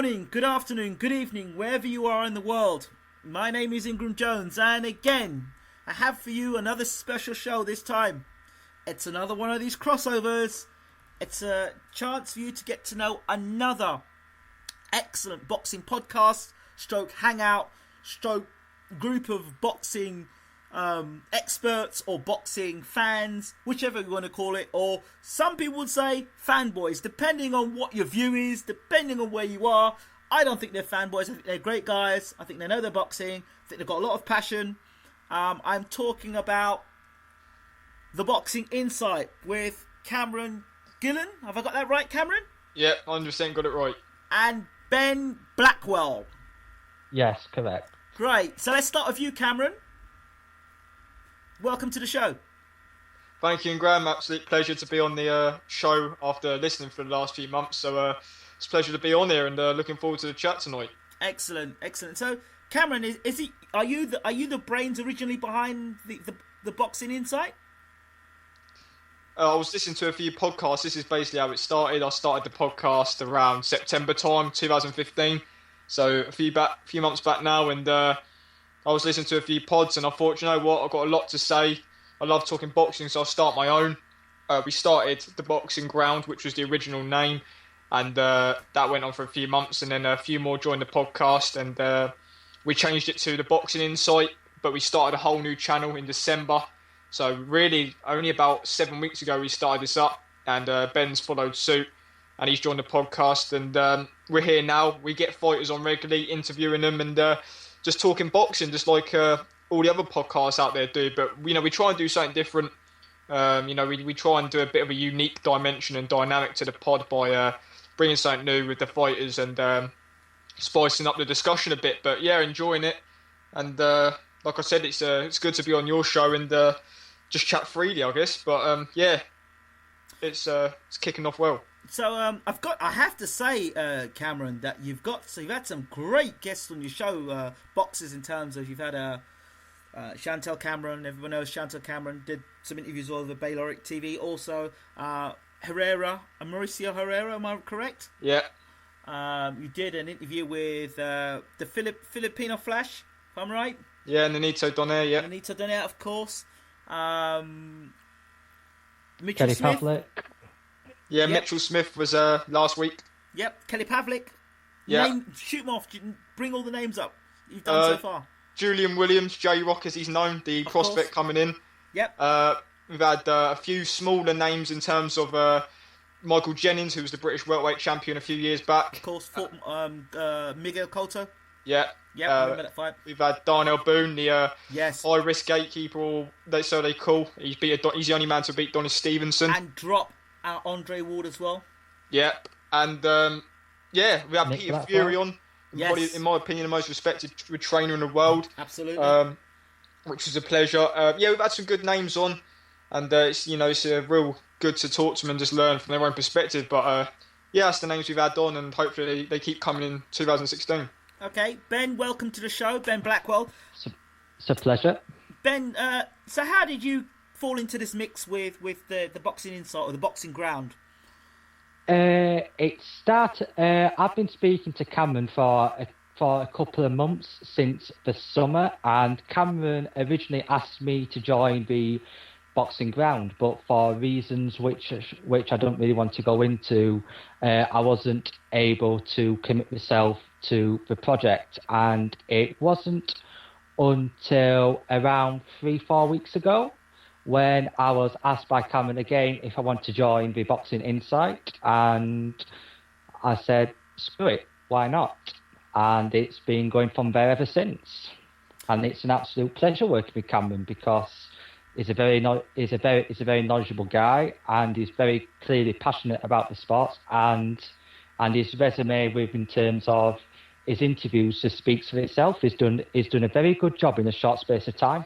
morning, good afternoon, good evening, wherever you are in the world. My name is Ingram Jones, and again, I have for you another special show this time. It's another one of these crossovers. It's a chance for you to get to know another excellent boxing podcast, stroke hangout, stroke group of boxing experts or boxing fans, whichever you want to call it, or some people would say fanboys, depending on what your view is, depending on where you are. I don't think they're fanboys. I think they're great guys. I think they know their boxing. I think they've got a lot of passion. I'm talking about the Boxing Insight with Cameron Gillen. Have I got that right, Cameron? Yeah, 100% got it right. And Ben Blackwell. Yes, correct. Great. So let's start with you, Cameron. Welcome to the show. Thank you, Graham. Absolute pleasure to be on the show after listening for the last few months. So it's a pleasure to be on here and looking forward to the chat tonight. Excellent. So, Cameron, are you the brains originally behind the Boxing Insight? I was listening to a few podcasts. This is basically how it started. I started the podcast around September time, 2015. So a few months back now, and I was listening to a few pods, and I thought, you know what, I've got a lot to say. I love talking boxing, so I'll start my own. We started the Boxing Ground, which was the original name, and that went on for a few months, and then a few more joined the podcast, and we changed it to the Boxing Insight, but we started a whole new channel in December. So really, only about 7 weeks ago we started this up, and Ben's followed suit, and he's joined the podcast, and we're here now. We get fighters on regularly, interviewing them, and just talking boxing, just like all the other podcasts out there do. But we try and do something different. We try and do a bit of a unique dimension and dynamic to the pod by bringing something new with the fighters and spicing up the discussion a bit. But yeah, enjoying it. And like I said, it's good to be on your show and just chat freely, I guess. But it's kicking off well. So I have to say, Cameron, that you've had some great guests on your show, boxers, in terms of you've had Chantel Cameron. Everyone knows Chantel Cameron. Did some interviews all over Bayloric TV. Also, Mauricio Herrera. Am I correct? Yeah. You did an interview with the Filipino Flash, if I'm right. Yeah, Nonito Donaire. Yeah. Nonito Donaire, of course. Mitchell Kelly Smith. Pavlik. Yeah, Yep. Mitchell Smith was last week. Yep, Kelly Pavlik. Yeah. Shoot them off. Bring all the names up you've done so far. Julian Williams, J-Rock as he's known, the prospect coming in. Yep. We've had a few smaller names in terms of Michael Jennings, who was the British welterweight champion a few years back. Of course, Miguel Cotto. Yeah. Yeah, I remember that fight. We've had Darnell Boone, the Yes. high-risk gatekeeper, or so they call. He's the only man to beat Donis Stevenson. And drop Andre Ward as well. Yep. And we have Nick Peter Blackwell. Fury on. Yes. Probably, in my opinion, the most respected trainer in the world. Absolutely. Which was a pleasure. We've had some good names on, and it's real good to talk to them and just learn from their own perspective. But that's the names we've had on, and hopefully they keep coming in 2016. Okay, Ben, welcome to the show. Ben Blackwell. It's a pleasure. Ben, so how did you fall into this mix with the Boxing Insight or the Boxing Ground? It started. I've been speaking to Cameron for a couple of months since the summer, and Cameron originally asked me to join the Boxing Ground, but for reasons which I don't really want to go into, I wasn't able to commit myself to the project, and it wasn't until around 3-4 weeks ago when I was asked by Cameron again if I want to join the Boxing Insight, and I said, screw it, why not? And it's been going from there ever since. And it's an absolute pleasure working with Cameron because he's a very knowledgeable guy, and he's very clearly passionate about the sport, and his resume in terms of his interviews just speaks for itself. He's done a very good job in a short space of time.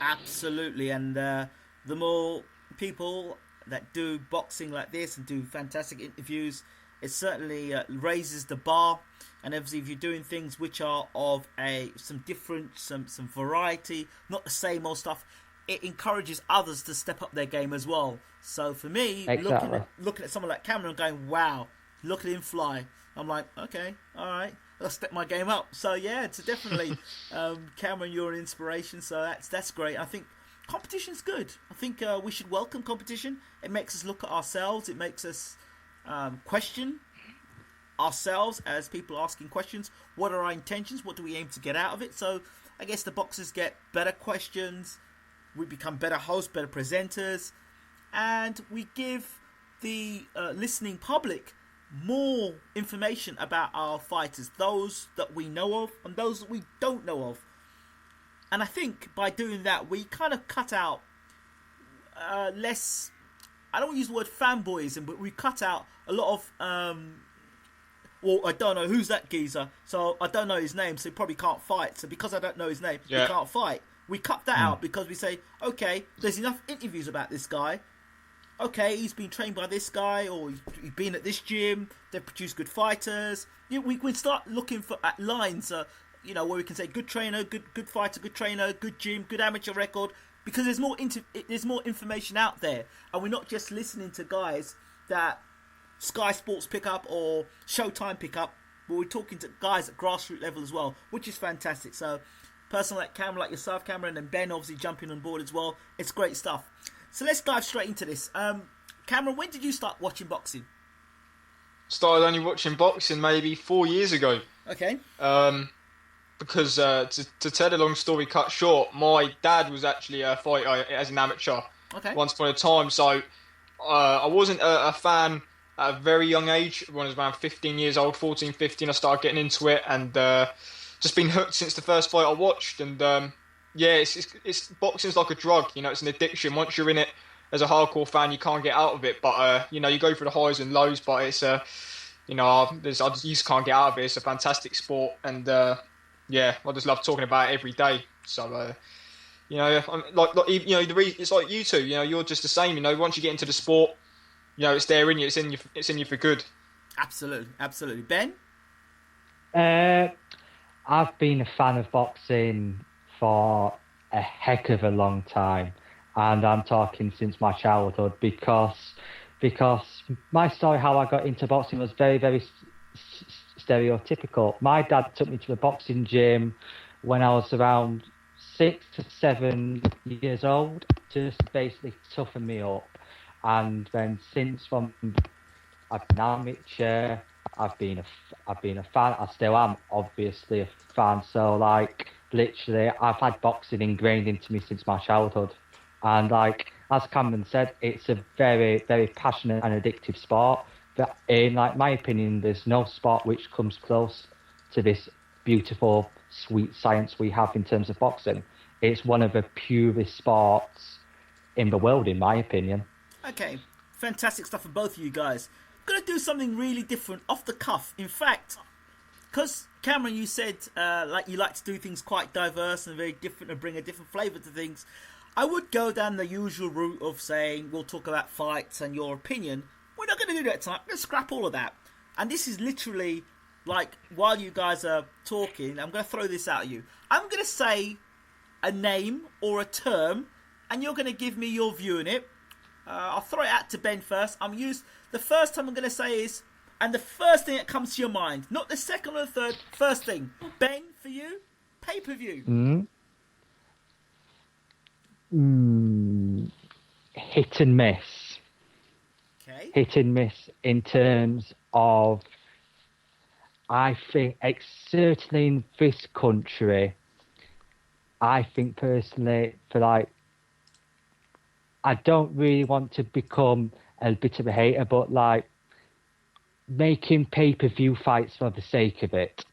Absolutely, and the more people that do boxing like this and do fantastic interviews, it certainly raises the bar. And obviously, if you're doing things which are of some different, some variety, not the same old stuff, it encourages others to step up their game as well. So for me, Exactly. looking at someone like Cameron, going, wow, look at him fly. I'm like, okay, all right, I'll step my game up. So yeah, it's definitely Cameron, you're an inspiration. So that's great. I think competition's good. I think we should welcome competition. It makes us look at ourselves. It makes us question ourselves as people asking questions. What are our intentions? What do we aim to get out of it? So I guess the boxers get better questions. We become better hosts, better presenters, and we give the listening public more information about our fighters, those that we know of and those that we don't know of. And I think by doing that, we kind of cut out less, I don't use the word fanboyism, but we cut out a lot of, well, I don't know who's that geezer, so I don't know his name, so he probably can't fight. So because I don't know his name, he can't fight. We cut that out because we say, okay, there's enough interviews about this guy. Okay, he's been trained by this guy, or he's been at this gym. They've produced good fighters. We can start looking at lines, where we can say good trainer, good fighter, good trainer, good gym, good amateur record, because there's more information out there, and we're not just listening to guys that Sky Sports pick up or Showtime pick up, but we're talking to guys at grassroots level as well, which is fantastic. So, person like Cameron, like yourself, Cameron, and Ben obviously jumping on board as well. It's great stuff. So let's dive straight into this. Cameron, when did you start watching boxing? Started only watching boxing maybe 4 years ago. Okay. Because to tell a long story cut short, my dad was actually a fighter as an amateur once upon a time. So I wasn't a fan at a very young age. When I was around 15 years old, 14, 15, I started getting into it and just been hooked since the first fight I watched. And it's boxing's like a drug. It's an addiction. Once you're in it as a hardcore fan, you can't get out of it. But you go through the highs and lows. But it's I just can't get out of it. It's a fantastic sport, and I just love talking about it every day. So I'm it's like you two. You're just the same. Once you get into the sport, it's there in you. It's in you for good. Absolutely. Ben? I've been a fan of boxing for a heck of a long time, and I'm talking since my childhood because my story how I got into boxing was very, very stereotypical. My dad took me to the boxing gym when I was around 6 to 7 years old, just basically toughen me up. And then since I've been amateur, I've been a fan. I still am obviously a fan. So literally, I've had boxing ingrained into me since my childhood. And as Cameron said, it's a very, very passionate and addictive sport. But in my opinion, there's no sport which comes close to this beautiful, sweet science we have in terms of boxing. It's one of the purest sports in the world, in my opinion. Okay, fantastic stuff for both of you guys. I'm going to do something really different off the cuff. In fact, because Cameron, you said you like to do things quite diverse and very different and bring a different flavour to things. I would go down the usual route of saying we'll talk about fights and your opinion. We're not going to do that tonight. We're going to scrap all of that. And this is literally while you guys are talking, I'm going to throw this out at you. I'm going to say a name or a term, and you're going to give me your view on it. I'll throw it out to Ben first. The first time I'm going to say is, and the first thing that comes to your mind, not the second or the third, first thing. Ben, for you, pay-per-view. Hit and miss. Okay. Hit and miss in terms of, I think, certainly in this country, I think personally, I don't really want to become a bit of a hater, but making pay-per-view fights for the sake of it,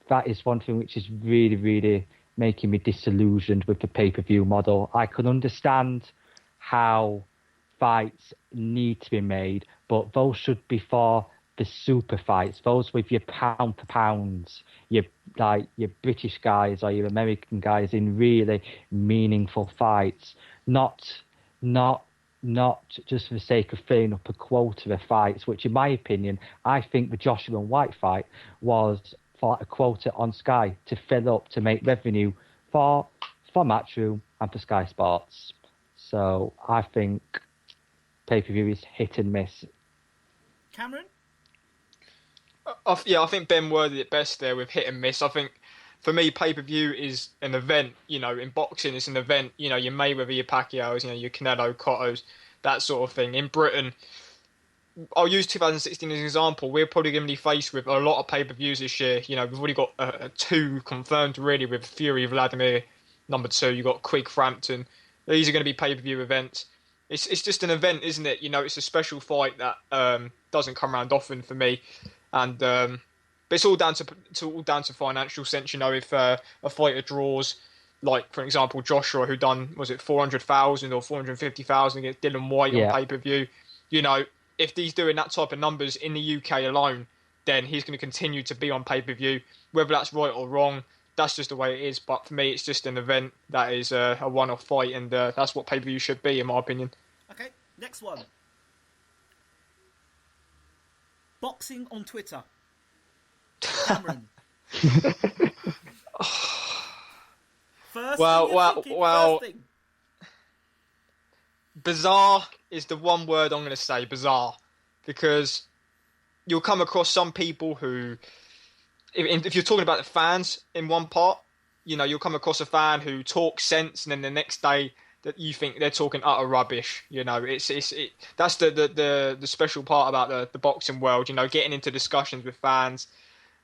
that is one thing which is really, really making me disillusioned with the pay-per-view model. I can understand how fights need to be made, but those should be for the super fights, those with your pound for pounds, your British guys or your American guys in really meaningful fights, not just for the sake of filling up a quota of fights, which in my opinion, I think the Joshua and White fight was for a quota on Sky to fill up, to make revenue for Matchroom and for Sky Sports. So I think pay-per-view is hit and miss. Cameron? I think Ben worded it best there with hit and miss. I think for me, pay-per-view is an event. In boxing, it's an event. Your Mayweather, your Pacquiao's, your Canelo, Cotto's, that sort of thing. In Britain, I'll use 2016 as an example. We're probably going to be faced with a lot of pay-per-views this year. We've already got two confirmed really with Fury Vladimir, number two. You've got Quigg Frampton. These are going to be pay-per-view events. It's just an event, isn't it? It's a special fight that doesn't come around often for me, and but it's all down to financial sense. If a fighter draws, like for example Joshua, who done, was it 400,000 or 450,000 against Dylan White on pay-per-view, if he's doing that type of numbers in the UK alone, then he's going to continue to be on pay-per-view. Whether that's right or wrong, that's just the way it is. But for me, it's just an event that is a one-off fight, and that's what pay-per-view should be, in my opinion. Okay, next one. Boxing on Twitter. Cameron. First thing. Bizarre is the one word I'm going to say, bizarre. Because you'll come across some people who, if you're talking about the fans in one part, you'll come across a fan who talks sense, and then the next day that you think they're talking utter rubbish. That's the special part about the boxing world. Getting into discussions with fans.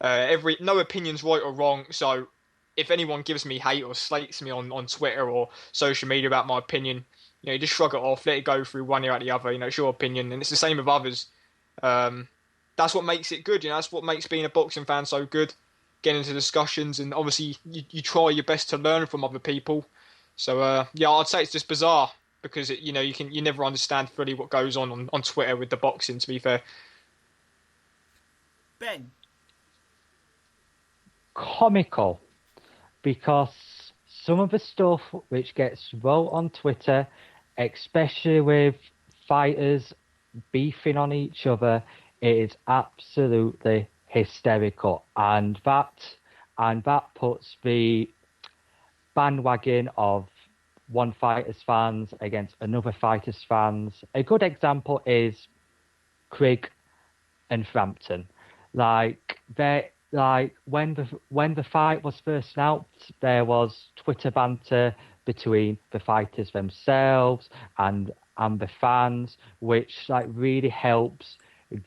No opinion's right or wrong. So if anyone gives me hate or slates me on Twitter or social media about my opinion, you just shrug it off, let it go through one ear out the other. It's your opinion, and it's the same with others. That's what makes it good. That's what makes being a boxing fan so good. Getting into discussions, and obviously you try your best to learn from other people. So I'd say it's just bizarre because you never understand fully what goes on Twitter with the boxing. To be fair, Ben. Comical, because some of the stuff which gets wrote on Twitter, especially with fighters beefing on each other, it is absolutely hysterical, and that puts the bandwagon of one fighter's fans against another fighter's fans. A good example is Quigg and Frampton. When the fight was first announced, there was Twitter banter between the fighters themselves and the fans, which really helps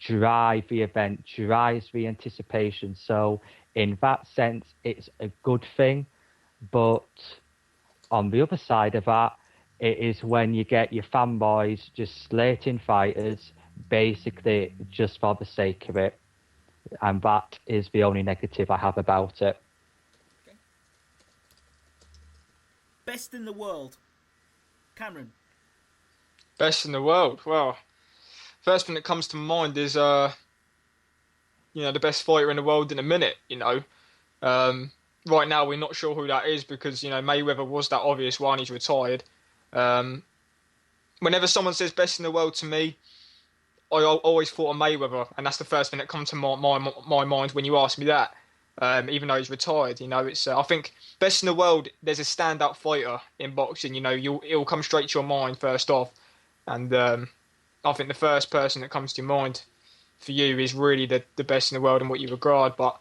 drive the event, drives the anticipation. So in that sense, it's a good thing. But on the other side of that, it is when you get your fanboys just slating fighters, basically just for the sake of it. And that is the only negative I have about it. Okay. Best in the world. Cameron. Best in the world. Well, first thing that comes to mind is the best fighter in the world in a minute. Right now we're not sure who that is because Mayweather was that obvious one. He's retired. Whenever someone says best in the world to me, I always thought of Mayweather, and that's the first thing that comes to my mind when you ask me that. Even though he's retired, it's. I think best in the world. There's a standout fighter in boxing. It'll come straight to your mind first off, and I think the first person that comes to your mind for you is really the best in the world and what you regard. But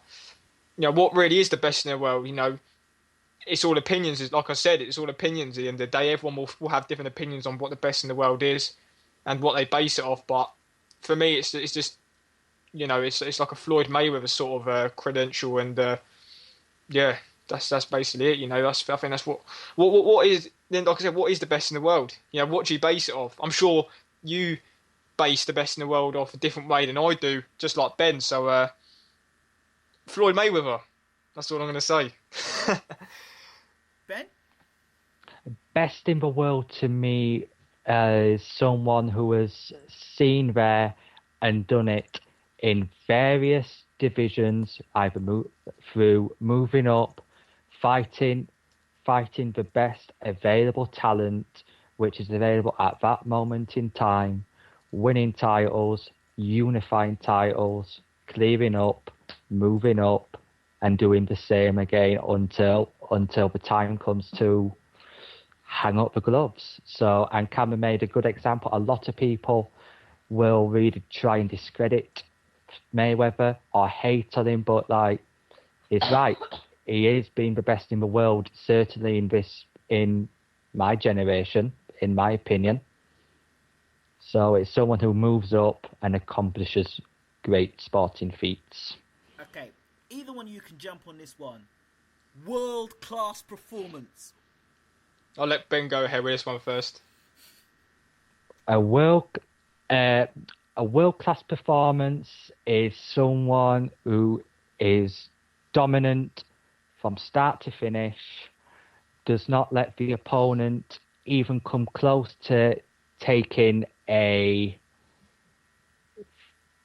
what really is the best in the world? It's all opinions. Like I said, it's all opinions. At the end of the day, everyone will have different opinions on what the best in the world is and what they base it off. But for me, it's just it's like a Floyd Mayweather sort of credential, and that's basically it. I think that's what is. Then, like I said, what is the best in the world? What do you base it off? I'm sure you base the best in the world off a different way than I do, just like Ben. So Floyd Mayweather. That's all I'm going to say. Ben? Best in the world to me is someone who has seen there and done it in various divisions, either through moving up, fighting the best available talent which is available at that moment in time, winning titles, unifying titles, clearing up, moving up, and doing the same again until the time comes to hang up the gloves. So, and Cameron made a good example. A lot of people will really try and discredit Mayweather or hate on him, but like, he's right. He is being the best in the world, certainly in my generation, in my opinion. So it's someone who moves up and accomplishes great sporting feats. Okay, either one of you can jump on this one. World-class performance. I'll let Ben go ahead with this one first. A world-class performance is someone who is dominant from start to finish, does not let the opponent even come close to taking a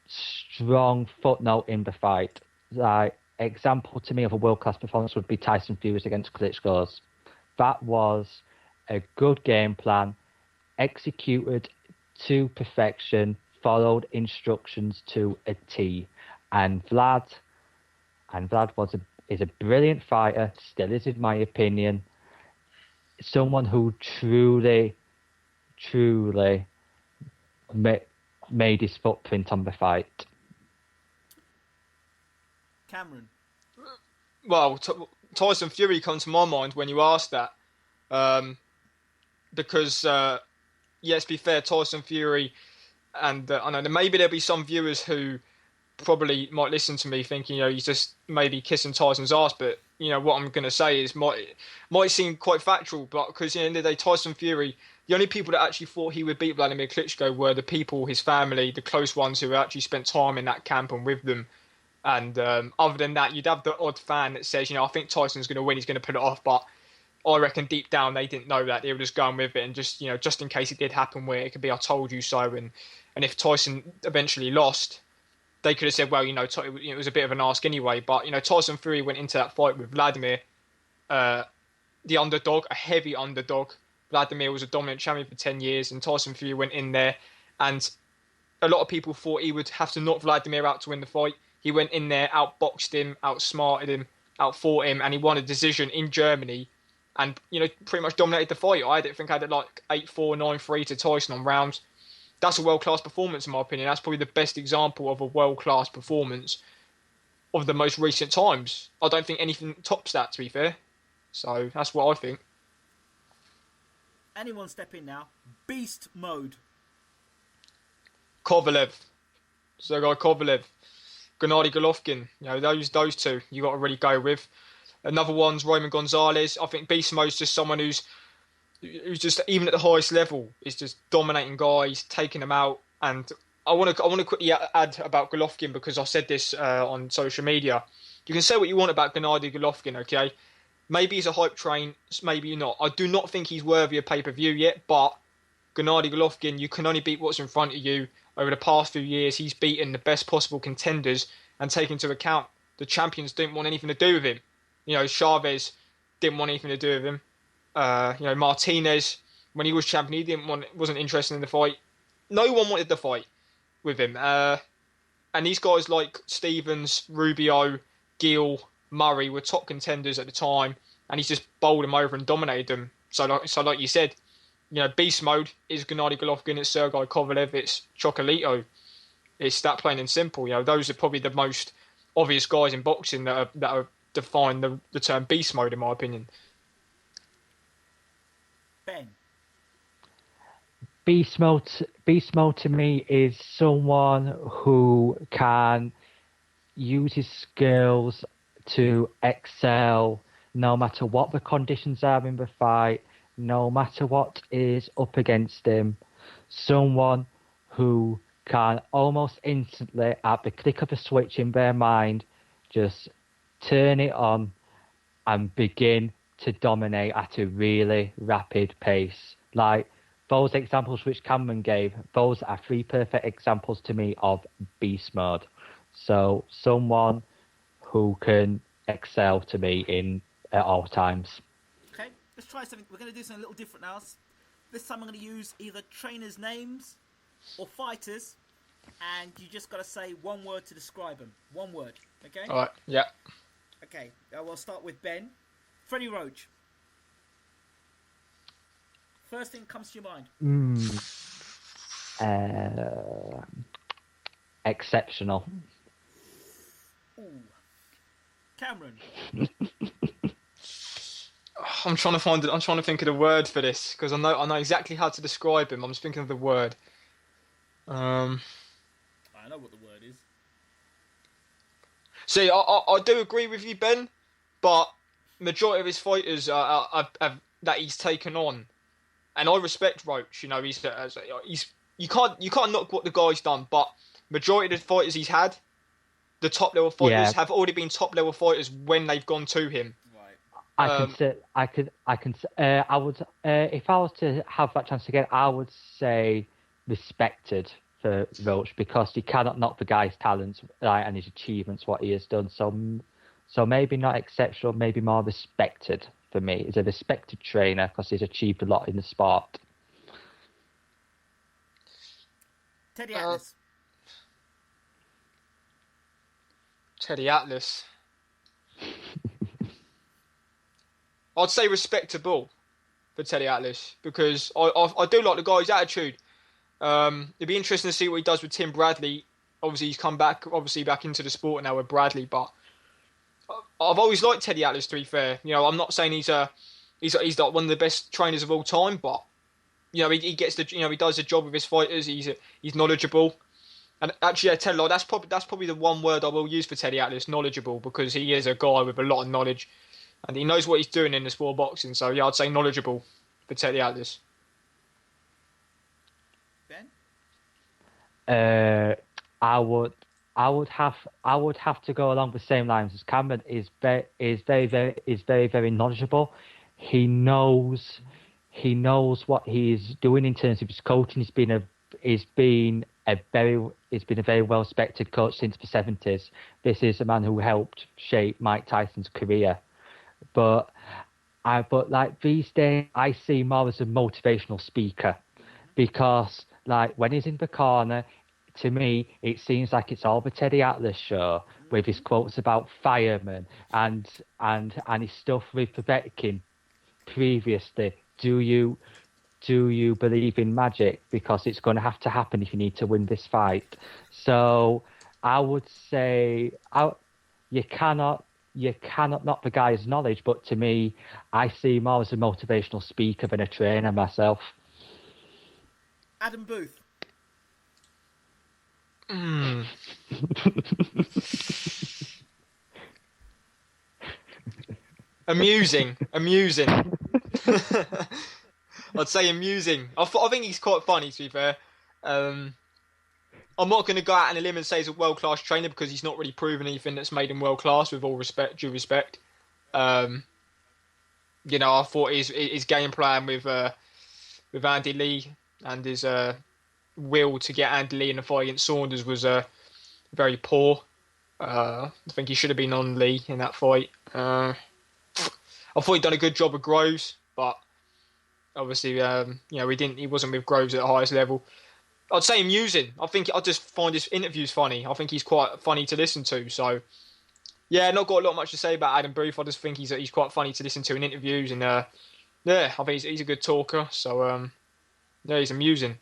strong footnote in the fight. Like, example to me of a world-class performance would be Tyson Fury's against Klitschko's. That was a good game plan, executed to perfection, followed instructions to a T. And Vlad is a brilliant fighter, still is in my opinion. Someone who truly made his footprint on the fight. Cameron. Well, Tyson Fury comes to my mind when you asked that, because let's be fair, Tyson Fury, and I know maybe there'll be some viewers who probably might listen to me thinking, he's just maybe kissing Tyson's ass, but what I'm going to say is might seem quite factual, but because at the end of the day, Tyson Fury, the only people that actually thought he would beat Vladimir Klitschko were the people, his family, the close ones who actually spent time in that camp and with them. And other than that, you'd have the odd fan that says, I think Tyson's going to win, he's going to put it off, but I reckon deep down they didn't know that. They were just going with it, and just just in case it did happen, where it could be I told you so, and if Tyson eventually lost, they could have said, well, it was a bit of an ask anyway. But Tyson Fury went into that fight with Vladimir, the underdog, a heavy underdog. Vladimir was a dominant champion for 10 years, and Tyson Fury went in there, and a lot of people thought he would have to knock Vladimir out to win the fight. He went in there, outboxed him, outsmarted him, outfought him, and he won a decision in Germany, and pretty much dominated the fight. I think I had it like 8-4, 9-3 to Tyson on rounds. That's a world-class performance, in my opinion. That's probably the best example of a world-class performance of the most recent times. I don't think anything tops that, to be fair. So that's what I think. Anyone step in now. Beast mode. Kovalev. Sergei Kovalev. Gennady Golovkin. Those two you got to really go with. Another one's Roman Gonzalez. I think beast mode is just someone who's just, even at the highest level, is just dominating guys, taking them out. And I want to quickly add about Golovkin, because I said this on social media. You can say what you want about Gennady Golovkin, okay? Maybe he's a hype train, maybe you're not. I do not think he's worthy of pay-per-view yet, but Gennady Golovkin, you can only beat what's in front of you. Over the past few years, he's beaten the best possible contenders, and taking into account the champions didn't want anything to do with him. Chavez didn't want anything to do with him. Martinez, when he was champion, he wasn't interested in the fight. No one wanted the fight with him. And these guys like Stevens, Rubio, Gill, Murray were top contenders at the time, and he's just bowled them over and dominated them. So like you said, beast mode is Gennady Golovkin, it's Sergei Kovalev, it's Chocolatito. It's that plain and simple. Those are probably the most obvious guys in boxing that are define the term beast mode, in my opinion. Ben. Beast mode to me is someone who can use his skills to excel no matter what the conditions are in the fight, no matter what is up against him. Someone who can almost instantly, at the click of a switch in their mind, just turn it on and begin to dominate at a really rapid pace. Like those examples which Cameron gave, those are three perfect examples to me of beast mode. So someone who can excel to me at all times. Okay, let's try something. We're going to do something a little different now. This time I'm going to use either trainers' names or fighters, and you just got to say one word to describe them. One word, okay? All right, yeah. Okay, we'll start with Ben. Freddie Roach. First thing comes to your mind. Exceptional. Cameron. I'm trying to think of the word for this because I know exactly how to describe him. I'm just thinking of the word. I know what the word is. See, I do agree with you, Ben, but majority of his fighters that he's taken on, and I respect Roach. You know, he's you can't knock what the guy's done, but majority of the fighters he's had, the top level fighters Yeah. have already been top level fighters when they've gone to him. Right. I would, if I was to have that chance again, I would say respected for Roach because you cannot knock the guy's talents and his achievements, what he has done. So maybe not exceptional, maybe more respected for me. He's a respected trainer because he's achieved a lot in the sport. Teddy Atlas. Teddy Atlas. I'd say respectable for Teddy Atlas because I do like the guy's attitude. It'd be interesting to see what he does with Tim Bradley. Obviously, he's come back into the sport now with Bradley, but I've always liked Teddy Atlas. To be fair, you know, I'm not saying he's like one of the best trainers of all time, but you know, he gets he does the job with his fighters. He's knowledgeable, and actually, I tell you, that's probably the one word I will use for Teddy Atlas, knowledgeable, because he is a guy with a lot of knowledge, and he knows what he's doing in the sport of boxing. So yeah, I'd say knowledgeable for Teddy Atlas. Ben? I would have to go along the same lines as Cameron. Is very knowledgeable. He knows what he's doing in terms of his coaching. He's been a very well respected coach since the 70s. This is a man who helped shape Mike Tyson's career. But like these days, I see more as a motivational speaker because like when he's in the corner, to me, it seems like it's all the Teddy Atlas show with his quotes about firemen and his stuff with Povetkin previously. Do you believe in magic? Because it's going to have to happen if you need to win this fight. So I would say you cannot knock the guy's knowledge, but to me, I see him more as a motivational speaker than a trainer myself. Adam Booth. Amusing. I'd say amusing. I think he's quite funny, to be fair. I'm not going to go out on a limb and say he's a world-class trainer because he's not really proven anything that's made him world-class, with all due respect. You know, I thought his game plan with Andy Lee and his will to get Andy Lee in the fight against Saunders was very poor. I think he should have been on Lee in that fight. I thought he'd done a good job with Groves, but obviously, he wasn't with Groves at the highest level. I'd say amusing. I just find his interviews funny. I think he's quite funny to listen to. So, yeah, not got a lot much to say about Adam Booth. I just think he's quite funny to listen to in interviews, and I think he's a good talker. So, he's amusing.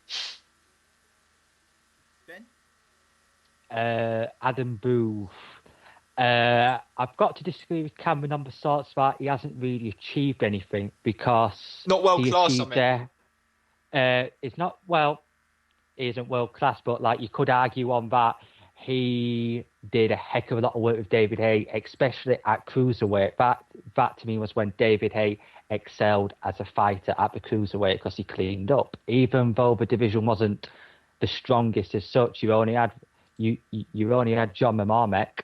Ben? Adam Booth. I've got to disagree with Cameron on the sorts that he hasn't really achieved anything because Not world class, I mean. It's not he isn't world class, but like you could argue on that he did a heck of a lot of work with David Haye, especially at cruiserweight. That to me was when David Haye excelled as a fighter at the cruiserweight because he cleaned up. Even though the division wasn't the strongest as such, you only had John Mamarmek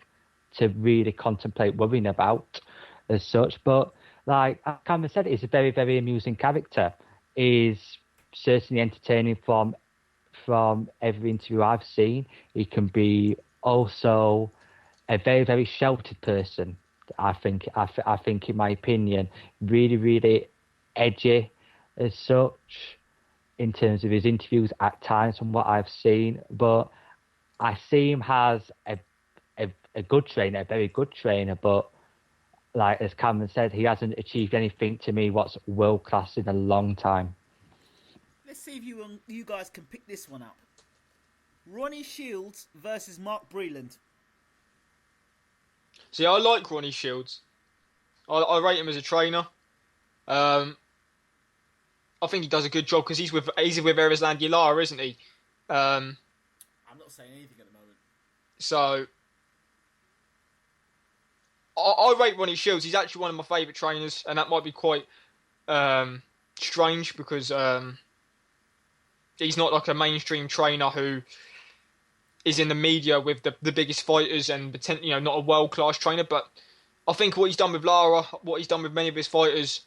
to really contemplate worrying about as such. But like Cameron said, he's a very, very amusing character. He's certainly entertaining from every interview I've seen. He can be also a very, very sheltered person. I think in my opinion, really, really edgy as such in terms of his interviews at times from what I've seen. But I see him as a good trainer, a very good trainer, but like as Cameron said, he hasn't achieved anything to me what's world class in a long time. Let's see if you guys can pick this one up. Ronnie Shields versus Mark Breland. See, I like Ronnie Shields. I rate him as a trainer. Um, I think he does a good job because he's with Erislandia Lara, isn't he? Um, I'm not saying anything at the moment. so I rate Ronnie Shields. He's actually one of my favourite trainers, and that might be quite strange because he's not like a mainstream trainer who is in the media with the biggest fighters and not a world class trainer. But I think what he's done with Lara, what he's done with many of his fighters,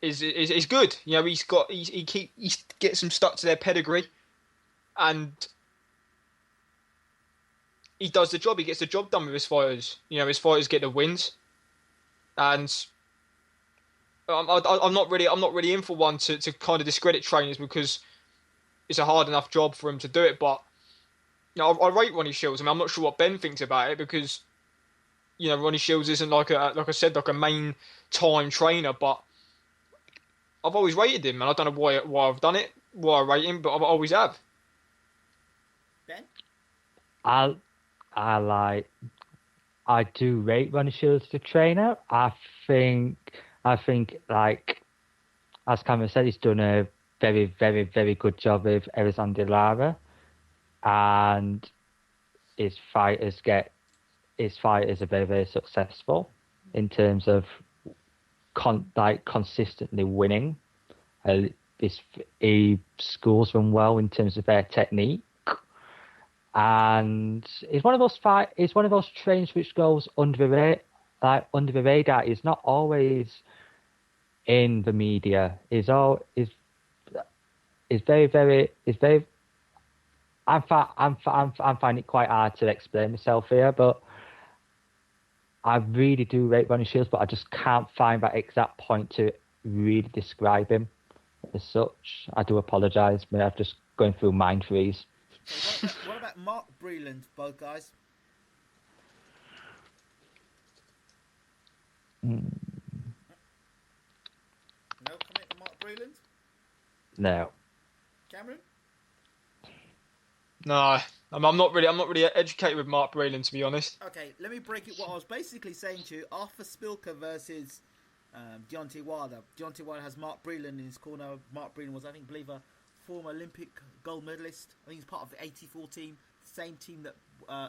is good. He gets them stuck to their pedigree, and he does the job. He gets the job done with his fighters. His fighters get the wins, and I'm not really in for one to kind of discredit trainers because it's a hard enough job for him to do it. But I rate Ronnie Shields. I mean, I'm not sure what Ben thinks about it because Ronnie Shields isn't like a main time trainer, but I've always rated him, and I don't know why I've done it, why I rate him, but I always have. Ben? I do rate Ronnie Shields as a trainer. I think like as Cameron said, he's done a very, very, very good job with Erislandia Lara, and his fighters are very, very successful in terms of consistently winning. He schools them well in terms of their technique, and it's one of those trains which goes under the radar. He's not always in the media. Is very, very. I'm finding it quite hard to explain myself here, but I really do rate Ronnie Shields, but I just can't find that exact point to really describe him as such. I do apologise, but I'm just going through mind freeze. So what about Mark Breland, both guys? No comment on Mark Breland? No. Cameron? No, I'm not really educated with Mark Breland, to be honest. Okay, let me break it. What I was basically saying to you, Arthur Spilker versus Deontay Wilder. Deontay Wilder has Mark Breland in his corner. Mark Breland was, I believe, a former Olympic gold medalist. I think he's part of the 84 team, same team that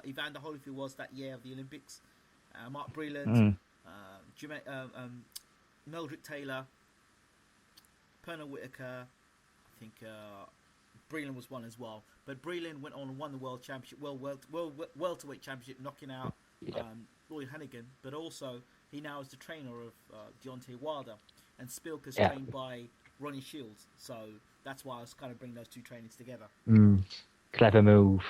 Evander Holyfield was that year of the Olympics. Mark Breland, Meldrick Taylor, Pernell Whitaker, I think Breland was one as well. But Breland went on and won the world championship, welterweight championship, knocking out Roy Hannigan. But also, he now is the trainer of Deontay Wilder, and Spilker's trained by Ronnie Shields. So that's why I was kind of bringing those two trainings together. Clever move.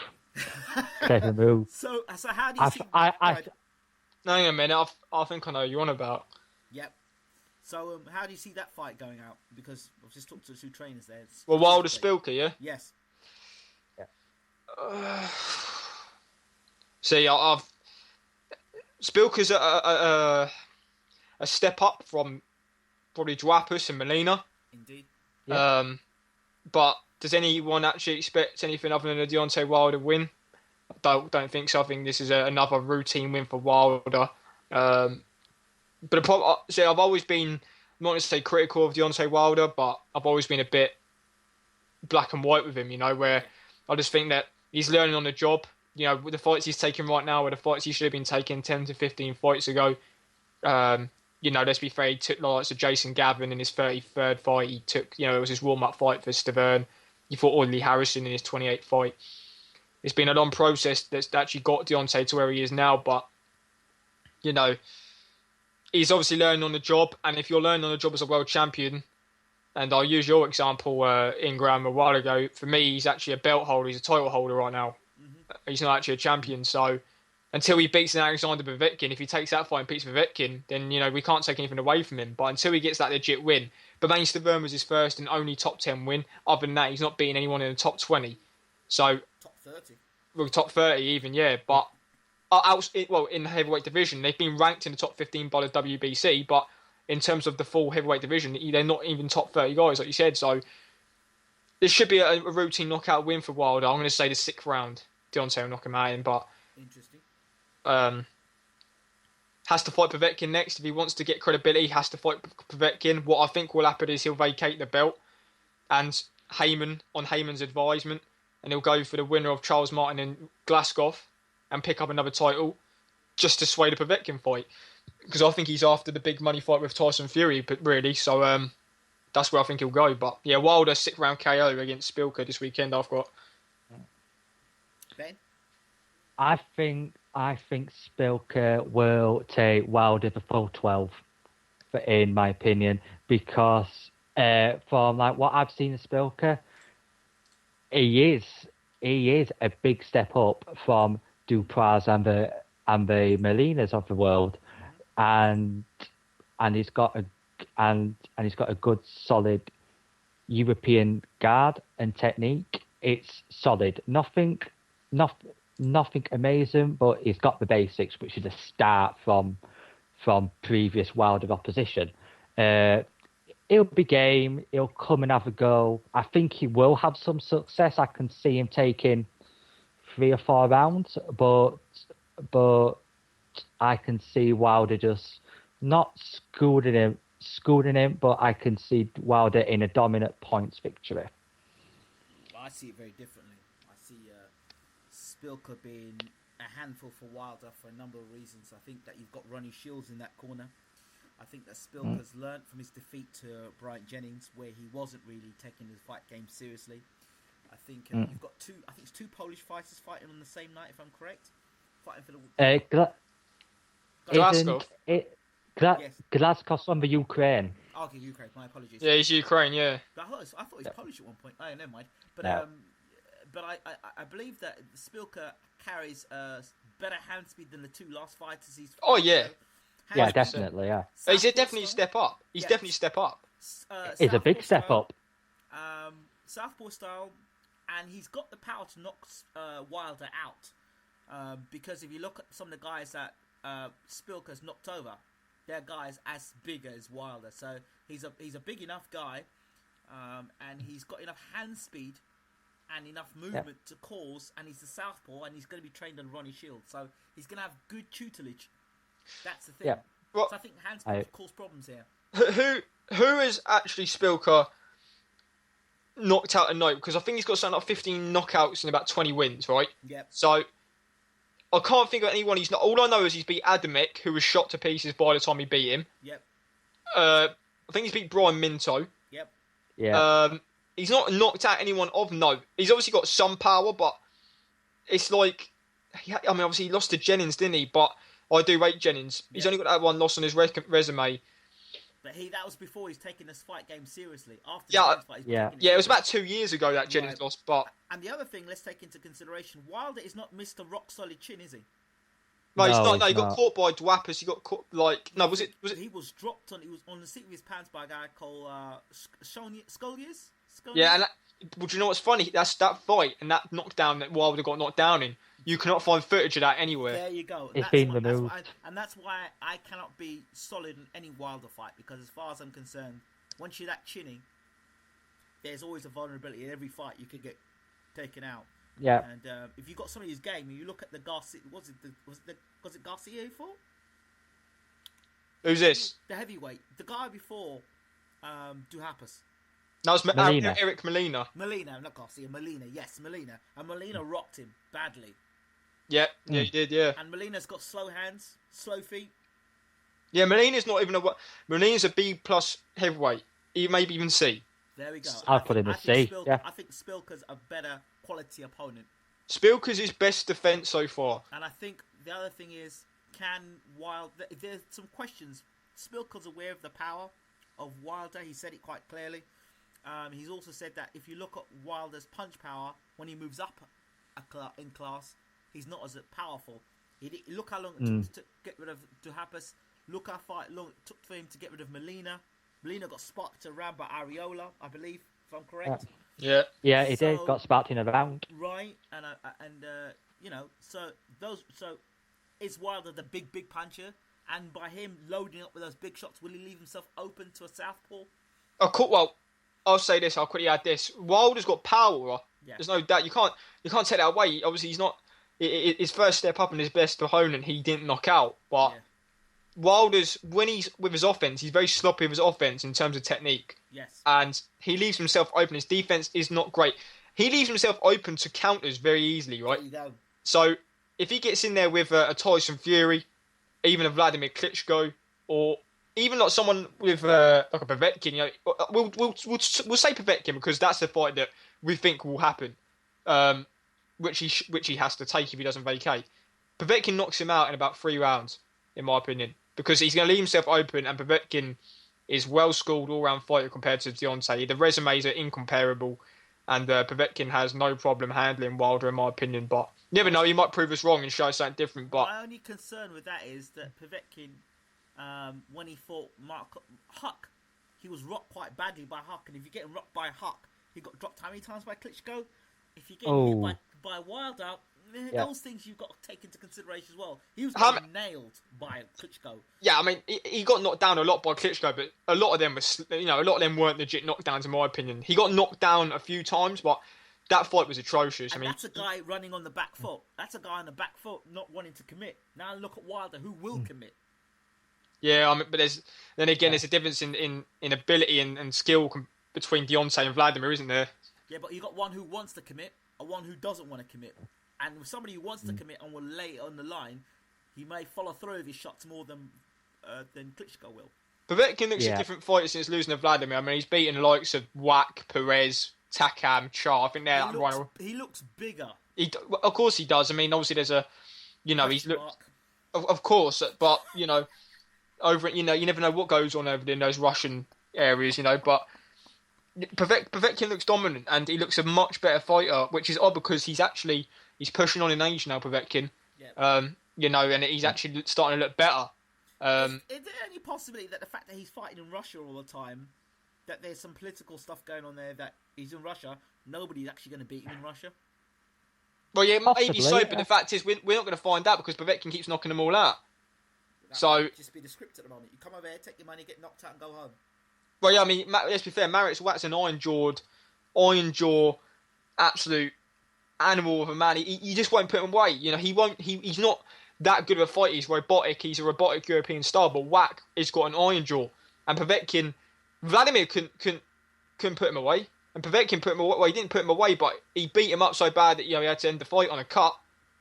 Clever move. So how do you see? No, hang on a minute. I think I know what you're on about. Yep. So how do you see that fight going out? Because I've just talked to the two trainers there. Well, Wilder Spilker, yeah. Yes. See, Spilker's a step up from probably Duapis and Molina. Indeed. Yeah. But does anyone actually expect anything other than a Deontay Wilder win? I don't think so. I think this is another routine win for Wilder. But I've always been, not to say critical of Deontay Wilder, but I've always been a bit black and white with him, where I just think that he's learning on the job. With the fights he's taking right now, with the fights he should have been taking 10 to 15 fights ago. Let's be fair, he took the likes of Jason Gavin in his 33rd fight. He took, it was his warm-up fight for Stavern. He fought Audley Harrison in his 28th fight. It's been a long process that's actually got Deontay to where he is now, but, he's obviously learning on the job, and if you're learning on the job as a world champion, and I'll use your example, Ingram, a while ago, for me, he's actually a belt holder, he's a title holder right now. Mm-hmm. He's not actually a champion, so until he beats Alexander Povetkin, if he takes that fight and beats Povetkin, then, we can't take anything away from him, but until he gets that legit win, Bermane Stavern was his first and only top 10 win. Other than that, he's not beating anyone in the top 20. So top 30. Well, top 30 even, yeah, but in the heavyweight division, they've been ranked in the top 15 by the WBC, but in terms of the full heavyweight division, they're not even top 30 guys, like you said. So this should be a routine knockout win for Wilder. I'm going to say the 6th round, Deontay will knock him out in, but interesting. has to fight Povetkin next. If he wants to get credibility, he has to fight Povetkin. What I think will happen is he'll vacate the belt, and on Heyman's advisement, and he'll go for the winner of Charles Martin and Glasgow and pick up another title just to sway the Povetkin fight. Because I think he's after the big money fight with Tyson Fury, but really, so that's where I think he'll go. But yeah, Wilder 6th round KO against Spilka this weekend. I've got. Ben? I think Spilka will take Wilder the full 12, in my opinion, because from like what I've seen of Spilka, he is a big step up from Dupois and the Molinas of the world, and he's got a good solid European guard and technique. It's solid, nothing amazing, but he's got the basics, which is a start from previous Wilder opposition. He'll be game. He'll come and have a go. I think he will have some success. I can see him taking 3 or 4 rounds, but I can see Wilder just not schooling him, but I can see Wilder in a dominant points victory. I see it very differently. I see Spilka being a handful for Wilder for a number of reasons. I think that you've got Ronnie Shields in that corner. I think that Spilka's learnt from his defeat to Bryant Jennings, where he wasn't really taking the fight game seriously. I think you've got two Polish fighters fighting on the same night, if I'm correct. Fighting for the Glasgow. Glasgow's on the Ukraine. Okay, Ukraine. My apologies. Yeah, he's Ukraine. Yeah. I thought he was Polish at one point. Oh, never mind. But No. but I believe that Spilka carries better hand speed than the 2 last fighters he's. Oh yeah. Yeah, definitely. Yeah, He's definitely a step up. He's definitely a step up. it's a big step up. Southpaw style, and he's got the power to knock Wilder out. Because if you look at some of the guys that Spilka's knocked over, they're guys as big as Wilder. So he's a big enough guy, and he's got enough hand speed and enough movement to cause. And he's the southpaw, and he's going to be trained on Ronnie Shields, so he's going to have good tutelage. That's the thing. Yeah. Well, so I think hand speed cause problems here. Who is actually Spilka knocked out a note? Because I think he's got something like 15 knockouts and about 20 wins, right? Yep. So I can't think of anyone he's not. All I know is he's beat Adamek, who was shot to pieces by the time he beat him. Yep. I think he's beat Brian Minto. Yep. Yeah. He's not knocked out anyone of note. He's obviously got some power, but it's like, obviously he lost to Jennings, didn't he? But I do rate Jennings. He's only got that one loss on his resume. But that was before he's taken this fight game seriously. After Yeah, fight, it was about 2 years ago that Jennings lost. But and the other thing, let's take into consideration, Wilder is not Mr. Rock Solid Chin, is he? No, he's not. No, he he's got not. caught by Dwappers. He got caught was it? He was dropped on. He was on the seat of his pants by a guy called Scoliers. Yeah, and would you know what's funny? That's that fight and that knockdown that Wilder got knocked down in. You cannot find footage of that anywhere. There you go. It's been removed. That's why I cannot be solid in any Wilder fight, because as far as I'm concerned, once you're that chinny, there's always a vulnerability in every fight you could get taken out. Yeah. And if you got somebody's game, you look at the Garcia. Was it Garcia who fought? Who's this? The heavyweight, the guy before Duhapis. That was Molina. Eric Molina. Molina, not Garcia. Molina, yes, Molina. And Molina rocked him badly. Yeah, he did, yeah. And Molina's got slow hands, slow feet. Yeah, Molina's not even Molina's a B plus heavyweight. Maybe even C. There we go. I'll put him a C. Yeah. I think Spilka's a better quality opponent. Spilka's his best defence so far. And I think the other thing is, there's some questions. Spilka's aware of the power of Wilder. He said it quite clearly. He's also said that if you look at Wilder's punch power, when he moves up in class, he's not as powerful. Look how long it took to get rid of Duhapis. Look how long it took for him to get rid of Molina. Molina got sparked around by Areola, I believe, if I'm correct. Yeah. Yeah, he did. Got sparked in a round. Right, and so is Wilder the big puncher? And by him loading up with those big shots, will he leave himself open to a southpaw? Oh, cool. Well, I'll say this. I'll quickly add this. Wilder's got power. Yeah. There's no doubt. You can't take that away. Obviously, he's not his first step up and his best opponent. He didn't knock out, but Wilder's, when he's with his offense, he's very sloppy with his offense in terms of technique. Yes. And he leaves himself open. His defense is not great. He leaves himself open to counters very easily, right? There you go. So if he gets in there with a Tyson Fury, even a Vladimir Klitschko, or even like someone with like a Povetkin, you know, we'll say Povetkin because that's the fight that we think will happen, which he has to take if he doesn't vacate. Povetkin knocks him out in about 3 rounds, in my opinion, because he's going to leave himself open, and Povetkin is well-schooled all-round fighter compared to Deontay. The resumes are incomparable, and Povetkin has no problem handling Wilder, in my opinion. But you never know, he might prove us wrong and show something different. But my only concern with that is that Povetkin, when he fought Huck, he was rocked quite badly by Huck, and if you're getting rocked by Huck, he got dropped how many times by Klitschko? If you get hit by Wilder, those things you've got to take into consideration as well. He was getting nailed by Klitschko. Yeah, I mean, he got knocked down a lot by Klitschko, but a lot of them weren't legit knockdowns, in my opinion. He got knocked down a few times, but that fight was atrocious. And I mean, that's a guy running on the back foot. That's a guy on the back foot not wanting to commit. Now look at Wilder, who will commit. Yeah, I mean, but there's a difference in ability and skill between Deontay and Vladimir, isn't there? Yeah, but you got one who wants to commit, and one who doesn't want to commit. And with somebody who wants to commit and will lay it on the line, he may follow through with his shots more than Klitschko will. Povetkin looks a different fighter since losing to Vladimir. I mean, he's beaten the likes of Wack, Perez, Takam, Char. I think he looks bigger. Of course he does. I mean, obviously there's he's looked. Of course, but you never know what goes on over in those Russian areas, but Povetkin looks dominant and he looks a much better fighter, which is odd because he's pushing on in age now, Povetkin. Yeah. And he's actually starting to look better. Is there any possibility that the fact that he's fighting in Russia all the time, that there's some political stuff going on there, that he's in Russia, nobody's actually going to beat him in Russia? Well, yeah, maybe so, but the fact is we're not going to find out because Povetkin keeps knocking them all out. That might just be the script at the moment. You come over here, take your money, get knocked out and go home. Well, yeah, I mean, let's be fair, Maritz Watt's an iron jaw, absolute animal of a man. He just won't put him away. He's not that good of a fighter. He's robotic. He's a robotic European star, but Wack has got an iron jaw. And Povetkin, Vladimir couldn't put him away. And Povetkin put him away. Well, he didn't put him away, but he beat him up so bad that he had to end the fight on a cut.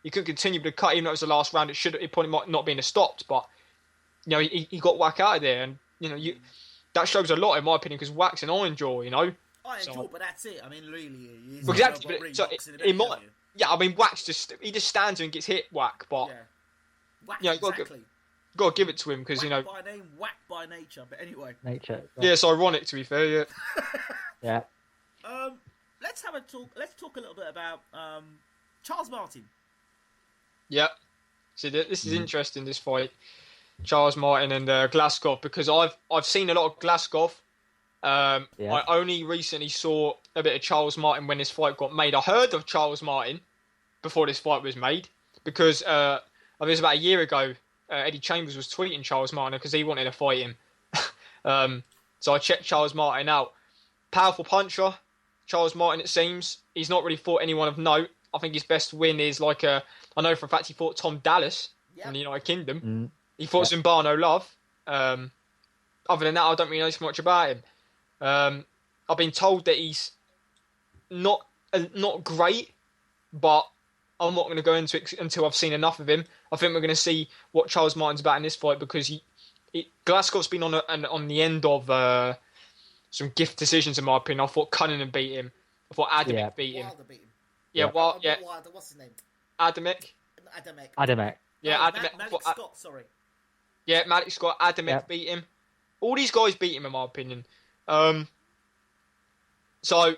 He couldn't continue with the cut, even though it was the last round. It probably might not been stopped, but he got Wack out of there, and that shows a lot in my opinion because Wack's an iron jaw, Iron jaw, but that's it. I mean, really, I mean, Wack's just stands there and gets hit. Wack, but Wack, exactly. Got to give it to him because by name, Wack by nature. But anyway, Yeah, it's ironic to be fair. Yeah. Yeah. Let's have a talk. Let's talk a little bit about Charles Martin. Yeah. See, this is interesting. This fight, Charles Martin and Glasgow, because I've seen a lot of Glasgow. I only recently saw a bit of Charles Martin when this fight got made. I heard of Charles Martin before this fight was made because I think it was about a year ago. Eddie Chambers was tweeting Charles Martin because he wanted to fight him. So I checked Charles Martin out. Powerful puncher, Charles Martin. It seems he's not really fought anyone of note. I think his best win is I know for a fact he fought Tom Dallas from the United Kingdom. Mm. He fought Zumbano Love. Other than that, I don't really know so much about him. I've been told that he's not great, but I'm not going to go into it until I've seen enough of him. I think we're going to see what Charles Martin's about in this fight because Glasgow's been on the end of some gift decisions in my opinion. I thought Cunningham beat him. I thought Adamek beat him. Wilder beat him. Wilder, what's his name? Adamek. Yeah, Adamek. Malik Scott, sorry. Yeah, Malik Scott. Adamek beat him. All these guys beat him in my opinion. So,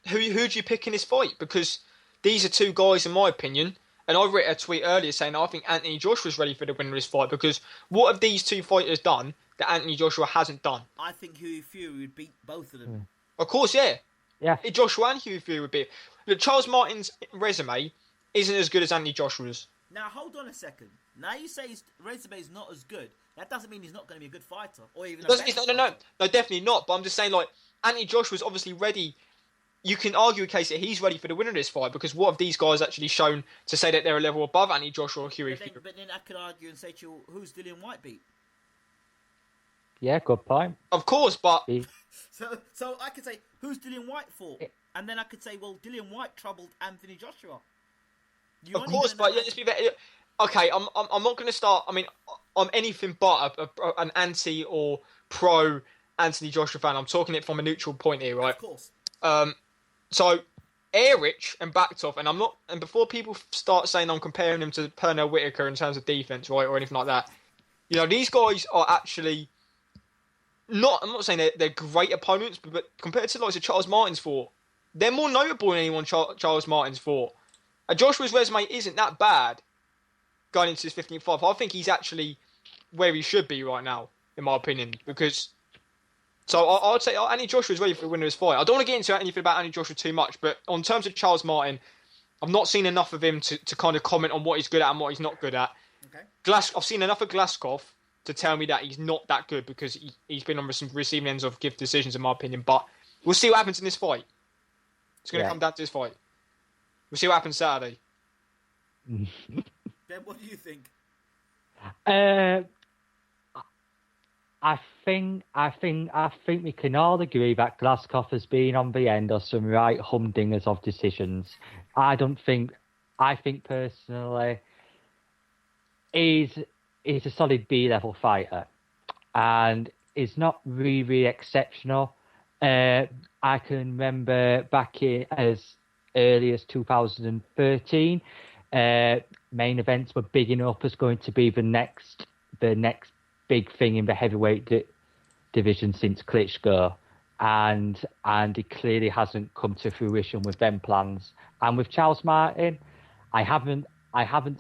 who do you pick in this fight? Because these are two guys, in my opinion, and I read a tweet earlier saying I think Anthony Joshua's ready for the winner of this fight because what have these two fighters done that Anthony Joshua hasn't done? I think Hughie Fury would beat both of them. Of course, yeah. Yeah. Joshua and Hughie Fury would beat. Look, Charles Martin's resume isn't as good as Anthony Joshua's. Now, hold on a second. Now you say his resume is not as good. That doesn't mean he's not going to be a good fighter. Or even No, definitely not. But I'm just saying, Anthony Joshua's obviously ready you can argue a case that he's ready for the winner of this fight, because what have these guys actually shown to say that they're a level above Anthony Joshua or Huey? But then I could argue and say to you, who's Dillian White beat? Yeah, good point. Of course, but So I could say, who's Dillian White for? And then I could say, well, Dillian White troubled Anthony Joshua. Of course, but let's be very... Okay, I'm not going to start... I mean, I'm anything but an anti or pro Anthony Joshua fan. I'm talking it from a neutral point here, right? Of course. So, Erich and Baktov, and before people start saying I'm comparing him to Pernell Whitaker in terms of defense, right, or anything like that, you know, these guys are actually I'm not saying they're great opponents, but compared to like Charles Martin's fought, they're more notable than anyone Charles Martin's fought. Joshua's resume isn't that bad going into his 15th fight. I think he's actually where he should be right now, in my opinion, because... So I'd say Anthony Joshua's ready for the winner of his fight. I don't want to get into anything about Anthony Joshua too much, but on terms of Charles Martin, I've not seen enough of him to kind of comment on what he's good at and what he's not good at. Okay. I've seen enough of Glaskov to tell me that he's not that good, because he's been on some receiving ends of gift decisions, in my opinion. But we'll see what happens in this fight. It's going to come down to this fight. We'll see what happens Saturday. Ben, what do you think? I think we can all agree that Glaskov has been on the end of some right humdingers of decisions. I think personally, he's a solid B-level fighter, and is not really exceptional. I can remember back in as early as 2013, main events were bigging up as going to be the next big thing in the heavyweight division since Klitschko, and it clearly hasn't come to fruition with them plans. And with Charles Martin, I haven't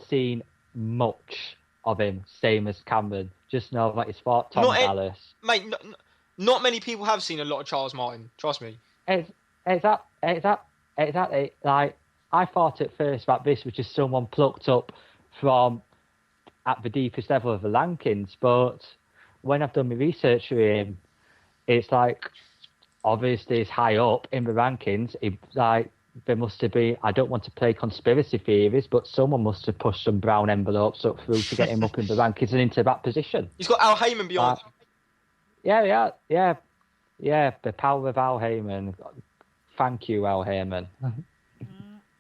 seen much of him, same as Cameron. Just know that he's fought Tom Dallas. Mate, not many people have seen a lot of Charles Martin. Trust me. Exactly. Like, I thought at first that this was just someone plucked up from at the deepest level of the rankings, but when I've done my research for him, it's like, obviously it's high up in the rankings. There must have been, I don't want to play conspiracy theories, but someone must have pushed some brown envelopes up through to get him up in the rankings and into that position. He's got Al Heyman behind him. Yeah, the power of Al Heyman. Thank you, Al Heyman.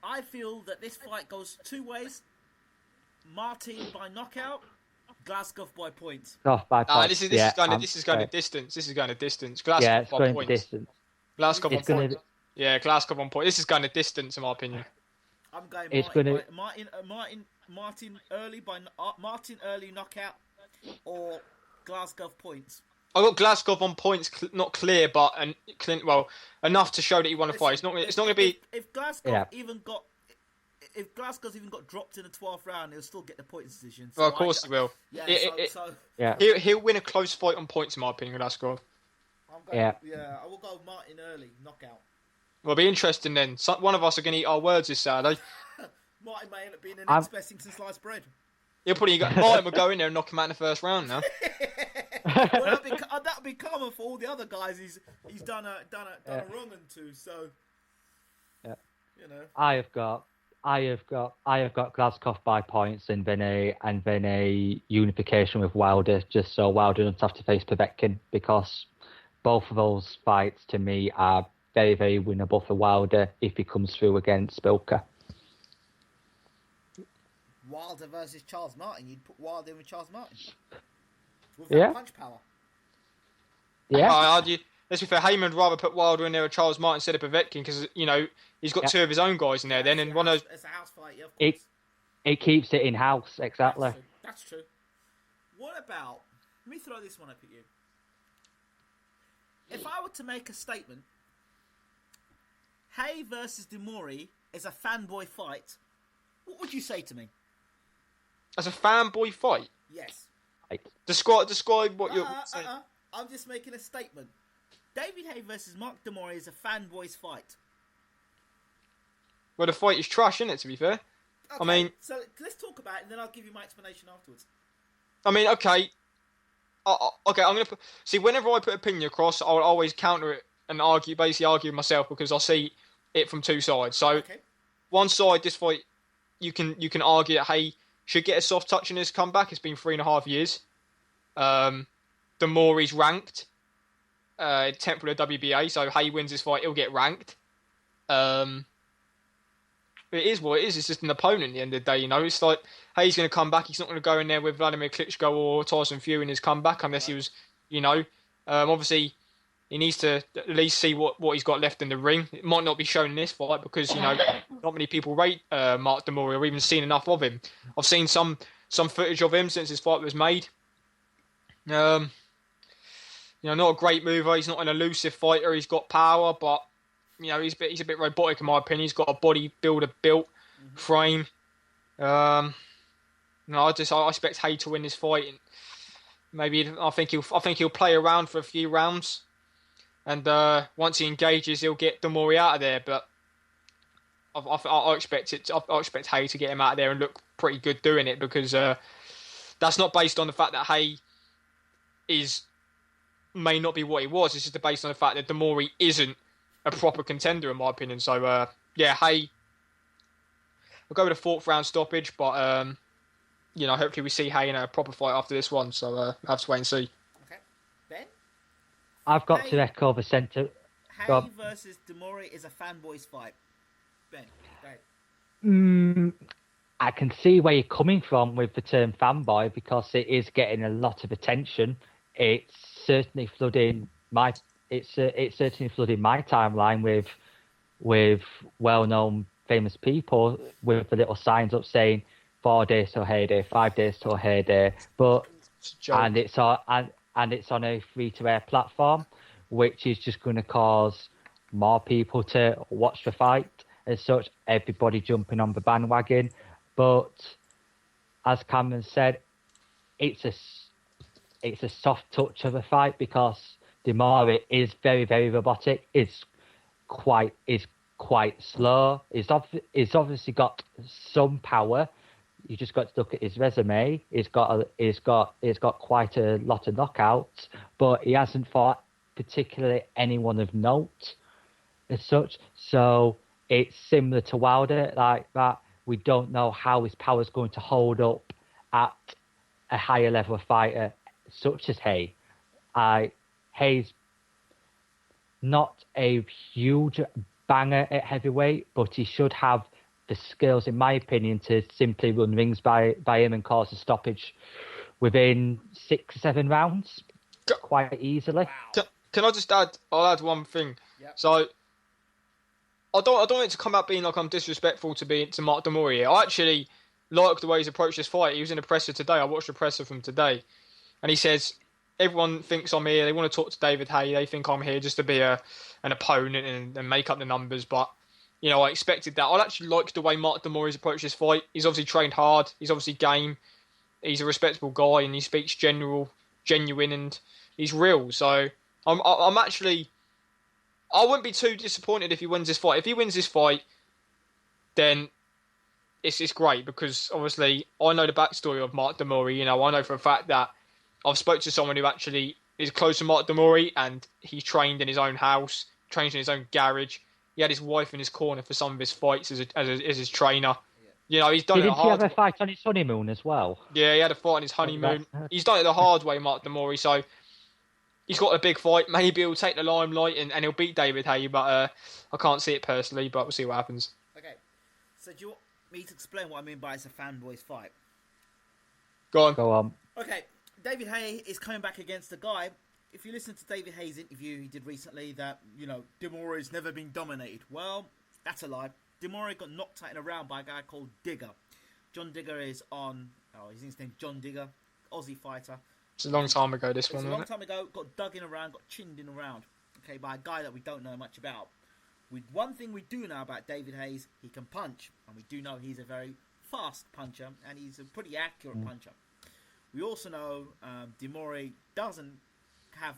I feel that this fight goes two ways. Martin by knockout, Glaskov by points. This is going to distance. This is going to distance. Glaskov by points. Distance. Glaskov on points. Yeah, Glaskov on points. This is going to distance, in my opinion. I'm going Martin early knockout, or Glaskov points. I got Glaskov on points, not clear, but enough to show that he won a fight. It's not going to be. If Glaskov If Glasgow's even got dropped in the 12th round, he'll still get the points decision. So well, of course he will. He'll win a close fight on points, in my opinion, Glasgow. I will go Martin early, knockout. Well, it'll be interesting then. One of us are going to eat our words this Saturday. Martin may end up being the next best thing since sliced bread. Martin will go in there and knock him out in the first round now. Well, that'll be common for all the other guys he's done a wrong and to. So, you know. I have got Glaskov by points and then a unification with Wilder, just so Wilder doesn't have to face Povetkin, because both of those fights to me are very, very winnable for Wilder if he comes through against Spilka. Wilder versus Charles Martin, you'd put Wilder in with Charles Martin with that punch power. Yeah. Let's be fair, Heyman would rather put Wilder in there with Charles Martin instead of Povetkin, because, you know, he's got two of his own guys in there then, and one of those... It's a house fight, yeah, of course. It keeps it in-house, exactly. That's true. What about... Let me throw this one up at you. If I were to make a statement, Hay versus Demori is a fanboy fight, what would you say to me? As a fanboy fight? Yes. Describe what you're saying. I'm just making a statement. David Hay versus Mark Demori is a fanboy's fight. Well, the fight is trash, isn't it, to be fair? Okay, I mean... So, let's talk about it, and then I'll give you my explanation afterwards. I mean, okay. Okay, I'm going to... See, whenever I put opinion across, I'll always counter it and basically argue with myself, because I'll see it from two sides. So Okay. one side, this fight, you can argue that Hay should get a soft touch in his comeback. It's been 3.5 years. The more he's ranked, 10th with the WBA, so Hay wins this fight, he'll get ranked. It is what it is. It's just an opponent at the end of the day, you know. It's like Hayes going to come back. He's not going to go in there with Vladimir Klitschko or Tyson Fury in his comeback unless he was, you know. Obviously, he needs to at least see what he's got left in the ring. It might not be shown in this fight because, you know, not many people rate Mark Demore or even seen enough of him. I've seen some footage of him since his fight was made. You know, not a great mover. He's not an elusive fighter. He's got power, but you know, he's a bit robotic in my opinion. He's got a bodybuilder built frame. No, I expect Hay to win this fight. And maybe I think he'll play around for a few rounds, and once he engages, he'll get Demore out of there. But I expect Hay to get him out of there and look pretty good doing it because that's not based on the fact that Hay may not be what he was. It's just based on the fact that Demore isn't a proper contender in my opinion. So yeah, Hay. We'll go with a 4th round stoppage, but you know, hopefully we see Hay in a proper fight after this one. So we'll have to wait and see. Okay, Ben. I've got to echo the centre. Hay versus Demore is a fanboys fight. Ben, right. I can see where you're coming from with the term fanboy because it is getting a lot of attention. It's certainly flooding my timeline with well-known famous people with the little signs up saying 4 days till heyday, 5 days till heyday, but and it's on a free-to-air platform, which is just going to cause more people to watch the fight. As such, everybody jumping on the bandwagon. But as Cameron said, it's a soft touch of a fight because Demore is very, very robotic. Is quite slow. He's obviously got some power. You just got to look at his resume. He's got quite a lot of knockouts, but he hasn't fought particularly anyone of note as such. So it's similar to Wilder, like that. We don't know how his power is going to hold up at a higher level of fighter such as Hay. Hay's not a huge banger at heavyweight, but he should have the skills, in my opinion, to simply run rings by him and cause a stoppage within 6 or 7 rounds quite easily. Wow. Can I just add? I'll add one thing. Yep. So I don't want it to come out being like I'm disrespectful to Mark Demore here. I actually like the way he's approached this fight. He was in the presser today. I watched the presser from today, and he says everyone thinks I'm here. They want to talk to David Hay. They think I'm here just to be an opponent and make up the numbers. But you know, I expected that. I actually like the way Mark Demore's approached this fight. He's obviously trained hard. He's obviously game. He's a respectable guy, and he speaks genuine, and he's real. So I'm actually, I wouldn't be too disappointed if he wins this fight. If he wins this fight, then it's great because obviously I know the backstory of Mark Demore. You know, I know for a fact that I've spoke to someone who actually is close to Mark Demore, and he trained in his own house, trained in his own garage. He had his wife in his corner for some of his fights as his trainer. You know, he's done it the hard way. Did he have a fight on his honeymoon as well? Yeah, he had a fight on his honeymoon. He's done it the hard way, Mark Demore. So he's got a big fight. Maybe he'll take the limelight and he'll beat David Hay, but I can't see it personally, but we'll see what happens. Okay. So do you want me to explain what I mean by it's a fanboys fight? Go on. Okay. David Hay is coming back against a guy. If you listen to David Hay's interview he did recently that, you know, Demore has never been dominated. Well, that's a lie. Demore got knocked out in a round by a guy called Digger. John Digger is on... Oh, his name's John Digger. Aussie fighter. It's a long time ago, this one, wasn't it? It's a long time ago. Got dug in a round, got chinned in a round. Okay, by a guy that we don't know much about. One thing we do know about David Hayes, he can punch. And we do know he's a very fast puncher. And he's a pretty accurate puncher. We also know Demore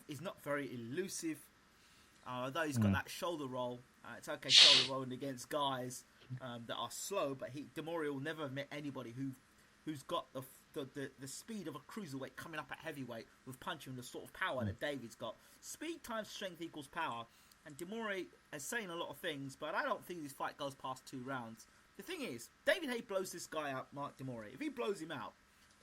is not very elusive. Although he's got that shoulder roll. It's okay shoulder rolling against guys that are slow, but Demore will never have met anybody who's got the speed of a cruiserweight coming up at heavyweight with punching the sort of power that David's got. Speed times strength equals power. and Demore is saying a lot of things, but I don't think this fight goes past 2 rounds. The thing is, David Haye blows this guy out, Mark Demore. If he blows him out,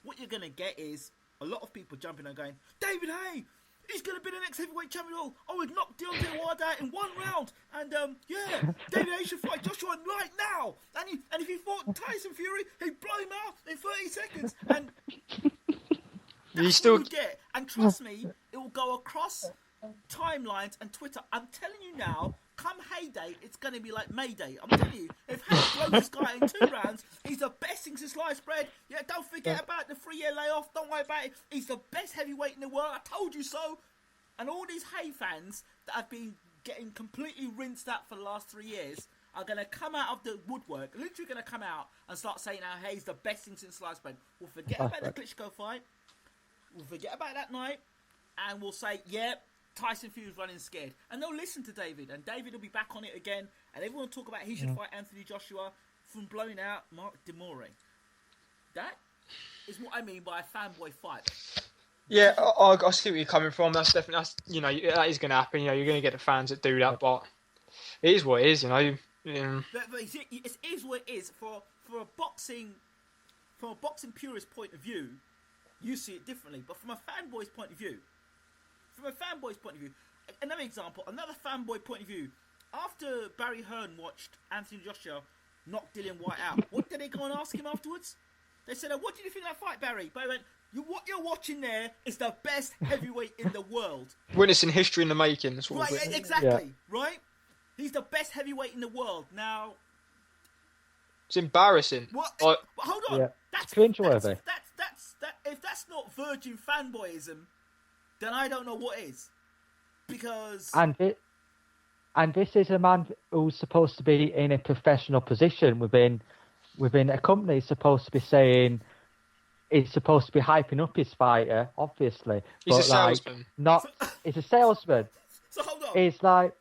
what you're going to get is a lot of people jumping and going, David Haye, he's going to be the next heavyweight champion. Oh, he'd knocked Deontay Wilder out in 1 round. And, David Haye should fight Joshua right now. And if he fought Tyson Fury, he'd blow him out in 30 seconds. And that's what you get. And trust me, it will go across timelines and Twitter. I'm telling you now, come Heyday, it's going to be like Mayday. I'm telling you, if Haye blows this guy in 2 rounds, he's the best thing since sliced bread. Yeah, don't forget about the 3-year layoff. Don't worry about it. He's the best heavyweight in the world. I told you so. And all these Haye fans that have been getting completely rinsed out for the last 3 years are going to come out of the woodwork, literally going to come out and start saying how Haye's the best thing since sliced bread. We'll forget about the Klitschko fight. We'll forget about that night. And we'll say, Tyson Fury's running scared. And they'll listen to David. And David will be back on it again. And everyone will talk about he should fight Anthony Joshua from blowing out Mark Demore. That is what I mean by a fanboy fight. Yeah, I see where you're coming from. That's definitely, that is going to happen. You're going to get the fans that do that, but it is what it is, Yeah. But it is what it is. For a boxing purist point of view, you see it differently. But from a fanboy's point of view, another example, another fanboy point of view. After Barry Hearn watched Anthony Joshua knock Dillian White out, what did they go and ask him afterwards? They said, what did you think of that fight, Barry? Barry went, what you're watching there is the best heavyweight in the world. Witnessing history in the making. Right, exactly, right? He's the best heavyweight in the world. Now... It's embarrassing. What? Hold on. Yeah. That's cringeworthy. If that's not virgin fanboyism, then I don't know what is. Because... And this is a man who's supposed to be in a professional position within a company. He's supposed to be saying... He's supposed to be hyping up his fighter, obviously. He's a salesman. He's a salesman. So hold on. He's like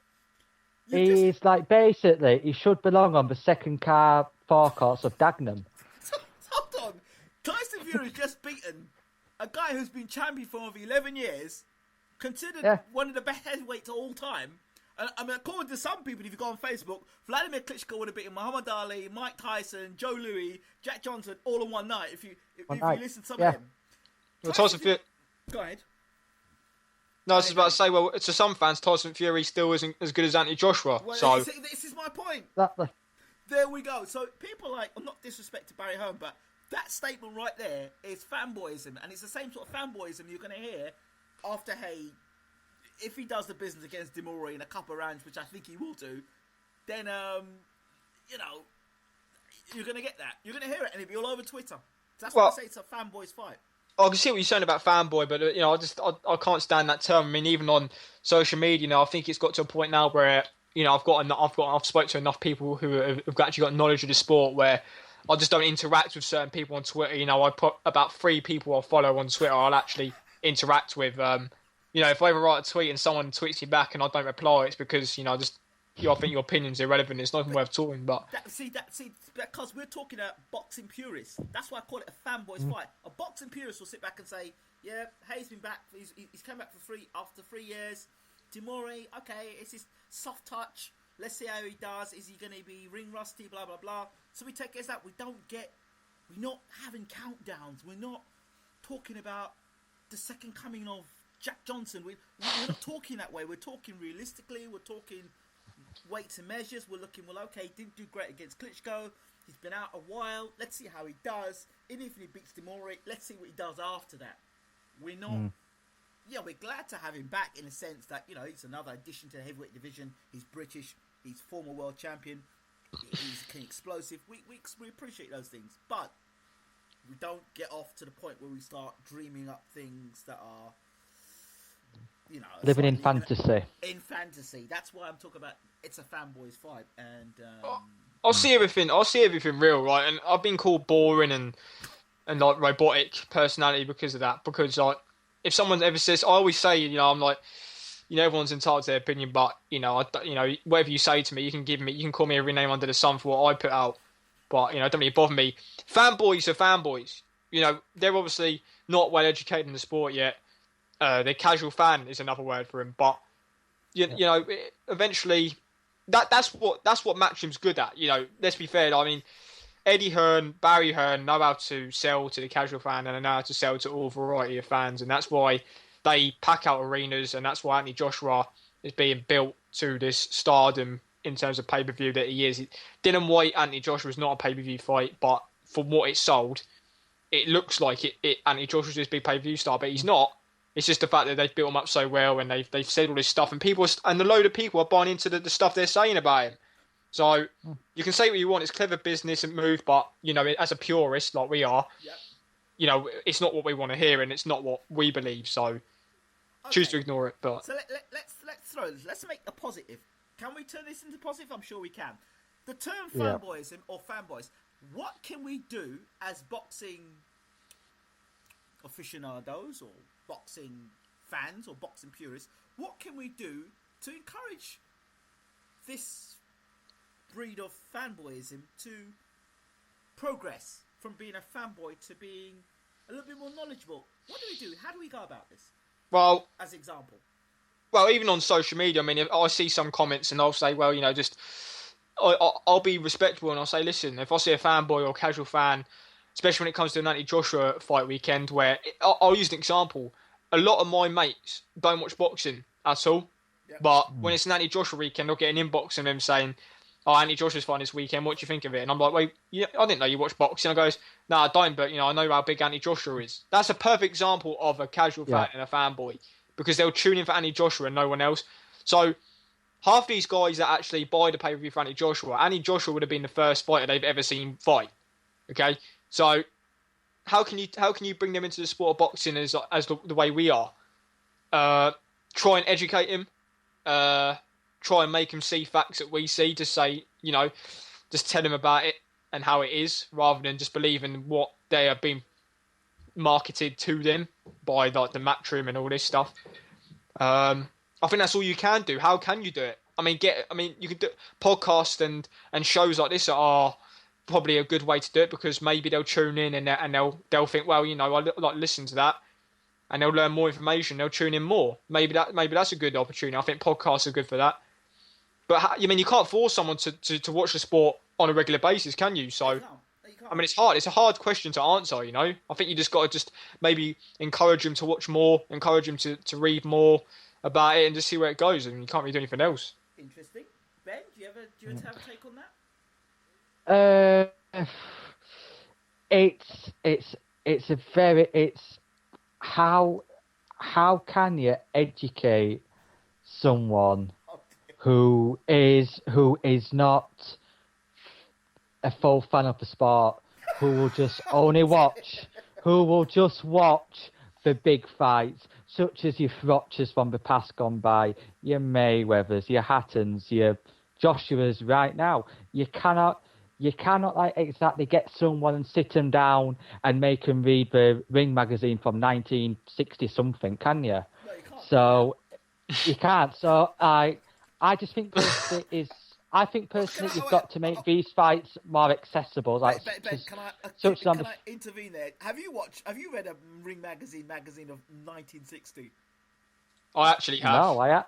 basically, he should belong on the second car forecourts of Dagenham. So, hold on. Tyson Fury's just beaten a guy who's been champion for over 11 years, considered one of the best heavyweights of all time. And I mean, according to some people, if you go on Facebook, Vladimir Klitschko would have beaten Muhammad Ali, Mike Tyson, Joe Louis, Jack Johnson all in one night. If you listen to some of them. Well, Tyson Fury. Go ahead. No, I was just about to say, well, to some fans, Tyson Fury still isn't as good as Anthony Joshua. Well, so this is my point. Exactly. There we go. So people I'm not disrespecting Barry Hearn, but that statement right there is fanboyism, and it's the same sort of fanboyism you're going to hear after Haye. If he does the business against Demore in a couple of rounds, which I think he will do, then you're going to get that. You're going to hear it, and it'll be all over Twitter. That's why I say it's a fanboy's fight. I can see what you're saying about fanboy, but I can't stand that term. I mean, even on social media, I think it's got to a point now where I've spoken to enough people who have actually got knowledge of the sport where I just don't interact with certain people on Twitter. I put about 3 people I follow on Twitter I'll actually interact with. If I ever write a tweet and someone tweets me back and I don't reply, it's because I think your opinion's irrelevant. It's not even worth talking. But because we're talking about boxing purists. That's why I call it a fanboy's fight. A boxing purist will sit back and say, "Yeah, Haye's been back. He's come back after 3 years. Demore, okay, it's his soft touch. Let's see how he does. Is he going to be ring rusty? Blah blah blah." So we take it as that. We're not having countdowns. We're not talking about the second coming of Jack Johnson. We're not talking that way. We're talking realistically. We're talking weights and measures. We're looking, okay, he didn't do great against Klitschko. He's been out a while. Let's see how he does. Even if he beats Demore, let's see what he does after that. We're not... we're glad to have him back in a sense that, he's another addition to the heavyweight division. He's British. He's former world champion. He's explosive. We appreciate those things. But we don't get off to the point where we start dreaming up things that are... living in fantasy. In fantasy, that's why I'm talking about. It's a fanboy's fight, and I'll see everything real, right? And I've been called boring and like robotic personality because of that. Because if someone ever says, I always say, I'm like, everyone's entitled to their opinion, but whatever you say to me, you can call me every name under the sun for what I put out, but it don't really bother me. Fanboys are fanboys. They're obviously not well educated in the sport yet. The casual fan is another word for him, but eventually, that's what Matchroom's good at. Let's be fair. I mean, Eddie Hearn, Barry Hearn know how to sell to the casual fan, and they know how to sell to all variety of fans, and that's why they pack out arenas, and that's why Anthony Joshua is being built to this stardom in terms of pay-per-view that he is. Dylan White, Anthony Joshua is not a pay-per-view fight, but from what it sold, it looks like Anthony Joshua's this big pay-per-view star, but he's not. It's just the fact that they've built him up so well, and they've said all this stuff, and a load of people are buying into the stuff they're saying about him. So you can say what you want. It's clever business and move, but as a purist like we are, it's not what we want to hear, and it's not what we believe. So choose to ignore it. But so let's make a positive. Can we turn this into positive? I'm sure we can. The term fanboyism or fanboys. What can we do as boxing aficionados or boxing fans or boxing purists? What can we do to encourage this breed of fanboyism to progress from being a fanboy to being a little bit more knowledgeable? What do we do? How do we go about this? Well, as example. Well, even on social media, I mean, if I see some comments and I'll say, well, I'll be respectful and I'll say, listen, if I see a fanboy or a casual fan, especially when it comes to an Anthony Joshua fight weekend, where I'll use an example. A lot of my mates don't watch boxing at all, but when it's an Anthony Joshua weekend, I'll get an inbox from them saying, "Oh, Anthony Joshua's fighting this weekend. What do you think of it?" And I'm like, "Wait, I didn't know you watch boxing." I goes, "No, I don't, but I know how big Anthony Joshua is." That's a perfect example of a casual fan and a fanboy, because they'll tune in for Anthony Joshua and no one else. So half these guys that actually buy the pay-per-view for Anthony Joshua would have been the first fighter they've ever seen fight. Okay, so how can you bring them into the sport of boxing as the way we are? Try and educate him. Try and make him see facts that we see. Just say, just tell him about it and how it is, rather than just believing what they are being marketed to them by like the Matchroom and all this stuff. I think that's all you can do. How can you do it? I mean, you can do podcasts and shows like this are probably a good way to do it, because maybe they'll tune in and they'll think, well, I like listen to that, and they'll learn more information. They'll tune in more. Maybe that's a good opportunity. I think podcasts are good for that. But you can't force someone to watch the sport on a regular basis, can you? So, I mean, it's hard. It's a hard question to answer, I think you just got to maybe encourage them to watch more, encourage them to read more about it, and just see where it goes. I mean, you can't really do anything else. Interesting. Ben, do you have a take on that? It's how can you educate someone who is not a full fan of the sport, who will just watch the big fights, such as your Frotchers from the past gone by, your Mayweathers, your Hattons, your Joshua's right now. You cannot like exactly get someone and sit them down and make them read the Ring magazine from 1960 something, can you? No, you can't. So you can't. So I just think I think personally you've got to make these fights more accessible. Like, Ben, can I intervene there? Have you read a Ring magazine of 1960? I actually have. No, I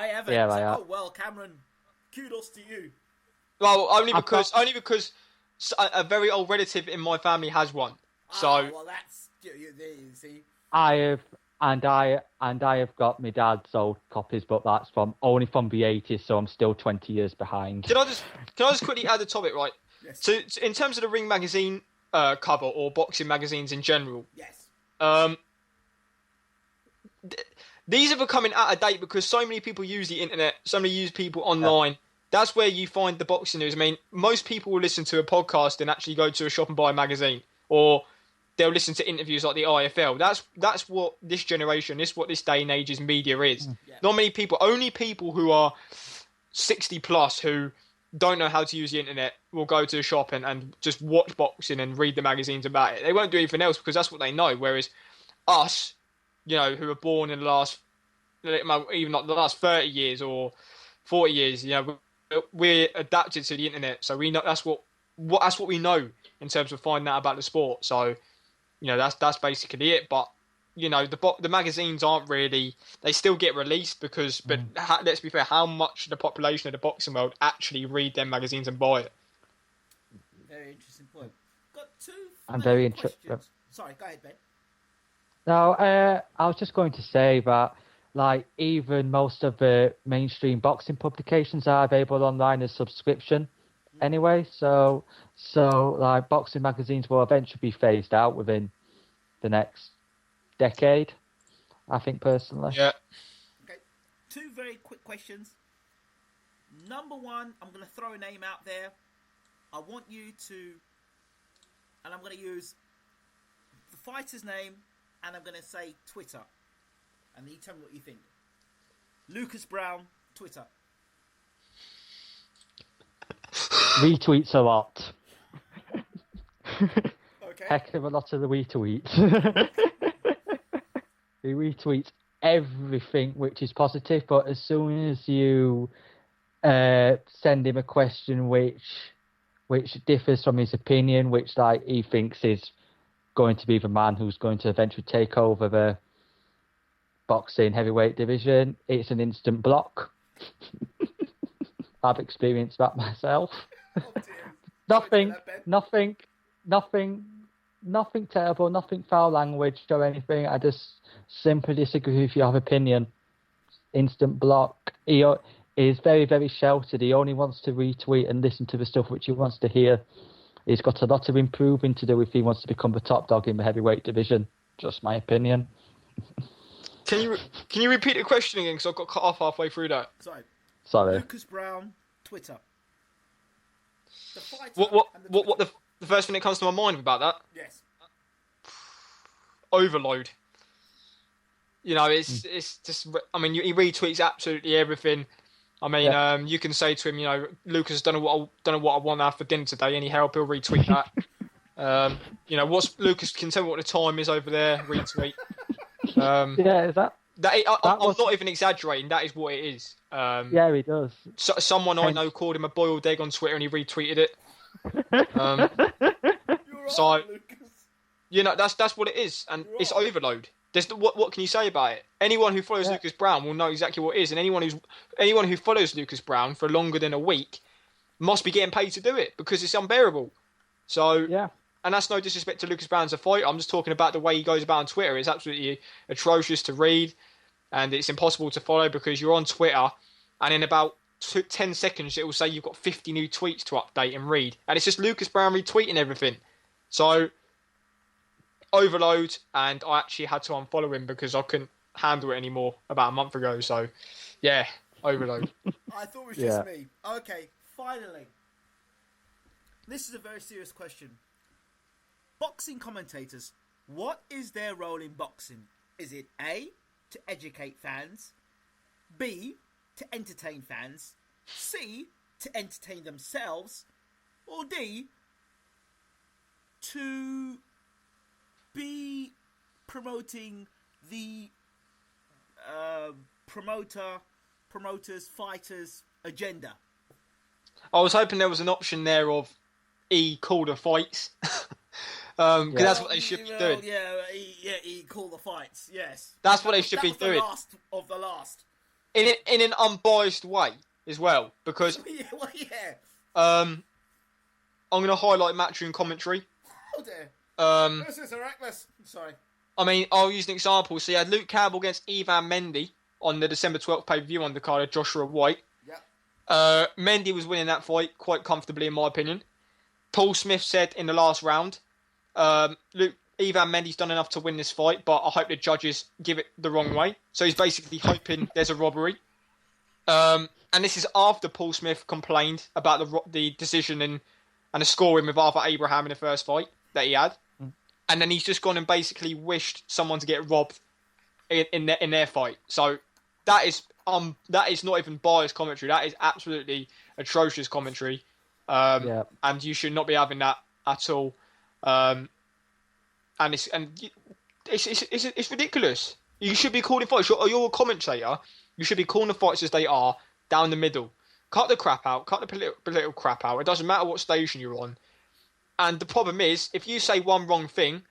haven't. Yeah, I have. Oh well, Cameron, kudos to you. Well, only because a very old relative in my family has one. So well, that's you see. I have got my dad's old copies, but that's only from the 80s, so I'm still 20 years behind. Can I just quickly add a topic, right? Yes. So in terms of the Ring magazine cover or boxing magazines in general, yes. These are becoming out of date because so many people use the internet, so many people online. Yeah. That's where you find the boxing news. I mean, most people will listen to a podcast and actually go to a shop and buy a magazine, or they'll listen to interviews like the IFL. That's what this generation, what this day and age's media is. Yeah. Not many people, only people who are 60 plus who don't know how to use the internet will go to a shop and just watch boxing and read the magazines about it. They won't do anything else because that's what they know. Whereas us, who were born in the last, even not the last 30 years or 40 years, we're adapted to the internet. So we know that's what we know in terms of finding out about the sport. So, that's basically it. But the magazines aren't really. They still get released but let's be fair, how much of the population of the boxing world actually read them magazines and buy it? Very interesting point. Got two. I'm very interested. Sorry, go ahead, Ben. No, I was just going to say that, like, even most of the mainstream boxing publications are available online as subscription anyway. So like, boxing magazines will eventually be phased out within the next decade, I think, personally. Yeah. Okay, two very quick questions. Number one, I'm going to throw a name out there. I want you to, and I'm going to use the fighter's name, and I'm going to say Twitter. And you tell me what you think. Lucas Brown, Twitter. Retweets a lot. Okay. Heck of a lot of the retweets. He retweets everything which is positive, but as soon as you send him a question which differs from his opinion, which, like, he thinks is going to be the man who's going to eventually take over the boxing heavyweight division, it's an instant block. I've experienced that myself. Oh, dear. Nothing terrible, nothing foul language or anything. I just simply disagree with your opinion. Instant block. He is very, very sheltered. He only wants to retweet and listen to the stuff which he wants to hear. He's got a lot of improving to do if he wants to become the top dog in the heavyweight division. Just my opinion. Can you repeat the question again? Because I got cut off halfway through that. Sorry. Lucas Brown, Twitter. The fighter. What the first thing that comes to my mind about that? Yes. Overload. It's just. I mean, he retweets absolutely everything. I mean, you can say to him, Lucas, don't know what I want to have for dinner today. Any help? He'll retweet that. What's Lucas? Can tell me what the time is over there. Retweet. Is that? I'm not even exaggerating. That is what it is. Yeah, he does. So, someone I know called him a boiled egg on Twitter, and he retweeted it. So, that's what it is, and it's overload. What can you say about it? Anyone who follows Lucas Brown will know exactly what it is, and anyone who follows Lucas Brown for longer than a week must be getting paid to do it because it's unbearable. So, and that's no disrespect to Lucas Brown as a fighter. I'm just talking about the way he goes about on Twitter. It's absolutely atrocious to read, and it's impossible to follow because you're on Twitter, and in about 10 seconds it will say you've got 50 new tweets to update and read, and it's just Lucas Brown retweeting everything. So, overload, and I actually had to unfollow him because I couldn't handle it anymore about a month ago. So, yeah, overload. I thought it was just me. Okay, finally. This is a very serious question. Boxing commentators, what is their role in boxing? Is it A, to educate fans, B, to entertain fans, C, to entertain themselves, or D, to be promoting the promoters, fighters' agenda? I was hoping there was an option there of E, call the fights. Because that's what they should be doing. He call the fights, yes. That's what they should be doing. The last of the last. In an unbiased way as well, because I'm going to highlight Matchroom commentary. Oh dear. This is reckless. Sorry. I mean, I'll use an example. So you had Luke Campbell against Ivan Mendy on the December 12th pay-per-view undercard of Joshua White. Yeah. Mendy was winning that fight quite comfortably, in my opinion. Paul Smith said in the last round, Ivan Mendy's done enough to win this fight, but I hope the judges give it the wrong way. So he's basically hoping there's a robbery. And this is after Paul Smith complained about the decision and the scoring with Arthur Abraham in the first fight that he had. And then he's just gone and basically wished someone to get robbed in their fight. So that is not even biased commentary. That is absolutely atrocious commentary. And you should not be having that at all. And it's ridiculous. You should be calling fights. You're a commentator. You should be calling the fights as they are, down the middle. Cut the crap out. Cut the political crap out. It doesn't matter what station you're on. And the problem is, if you say one wrong thing,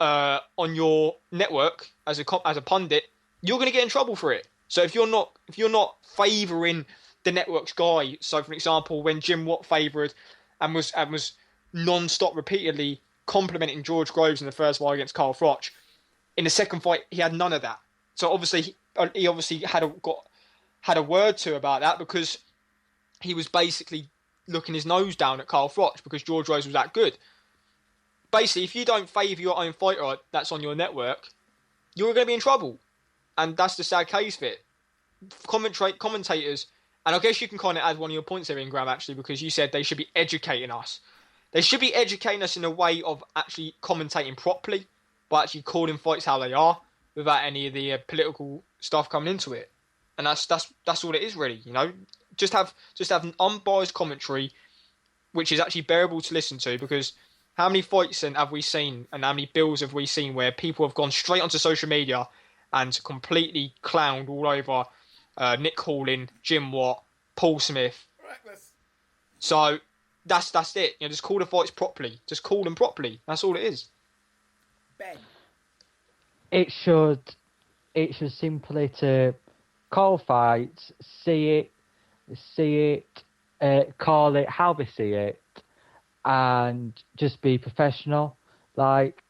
on your network as a pundit, you're going to get in trouble for it. So if you're not favouring the network's guy, so for example, when Jim Watt favoured and was non-stop repeatedly complimenting George Groves in the first fight against Carl Froch, in the second fight he had none of that. So obviously he obviously had a word to about that, because he was basically looking his nose down at Carl Froch because George Groves was that good. Basically, if you don't favour your own fighter that's on your network, you're going to be in trouble. And that's the sad case of it. Commentators, and I guess you can kind of add one of your points there, Ingram, actually, because you said they should be educating us. They should be educating us in a way of actually commentating properly, by actually calling fights how they are, without any of the political stuff coming into it. And that's all it is, really. You know, just have an unbiased commentary, which is actually bearable to listen to, because how many fights have we seen, and how many bills have we seen where people have gone straight onto social media and completely clowned all over Nick Halling, Jim Watt, Paul Smith. Reckless. So that's it. You know, just call the fights properly. Just call them properly. That's all it is. Ben. It should simply to call fights, see it, call it how they see it, and just be professional. Like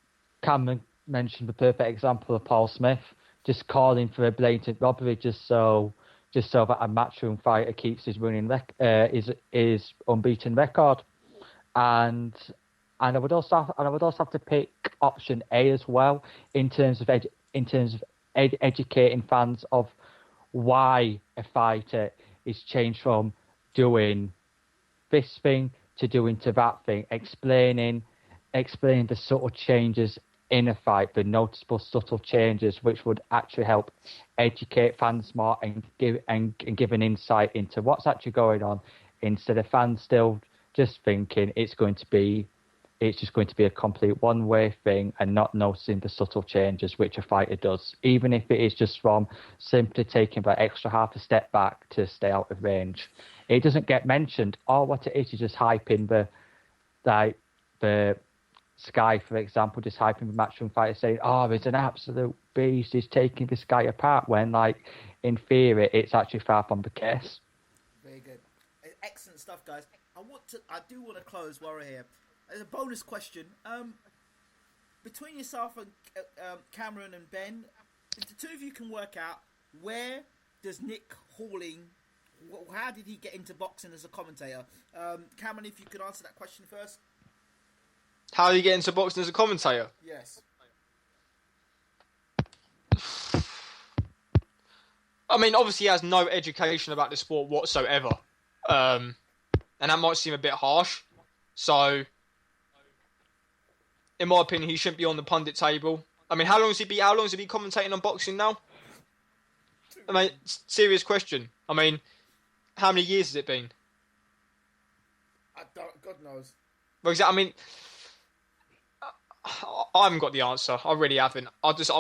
Cameron mentioned, the perfect example of Paul Smith, just calling for a blatant robbery just so that a matchroom fighter keeps his his unbeaten record. And I would also have to pick option A as well, in terms of educating fans of why a fighter is changed from doing this thing to doing to that thing, explaining the subtle changes in a fight, the noticeable subtle changes, which would actually help educate fans more and give an insight into what's actually going on, instead of fans still just thinking it's just going to be a complete one-way thing and not noticing the subtle changes which a fighter does, even if it is just from simply taking that extra half a step back to stay out of range. It doesn't get mentioned. All what it is just hyping the Sky, for example, just hyping the matchroom fighter, saying, "Oh, he's an absolute beast. He's taking this guy apart." When, like, in theory, it's actually far from the case. Very good, excellent stuff, guys. I do want to close while we're here. As a bonus question, between yourself and Cameron and Ben, if the two of you can work out, where does Nick Halling, how did he get into boxing as a commentator? Cameron, if you could answer that question first. How did he get into boxing as a commentator? Yes. I mean, obviously he has no education about the sport whatsoever. And that might seem a bit harsh. So, in my opinion, he shouldn't be on the pundit table. I mean, how long has he been commentating on boxing now? I mean, serious question. I mean, how many years has it been? God knows. Well, I mean, I haven't got the answer. I really haven't. I just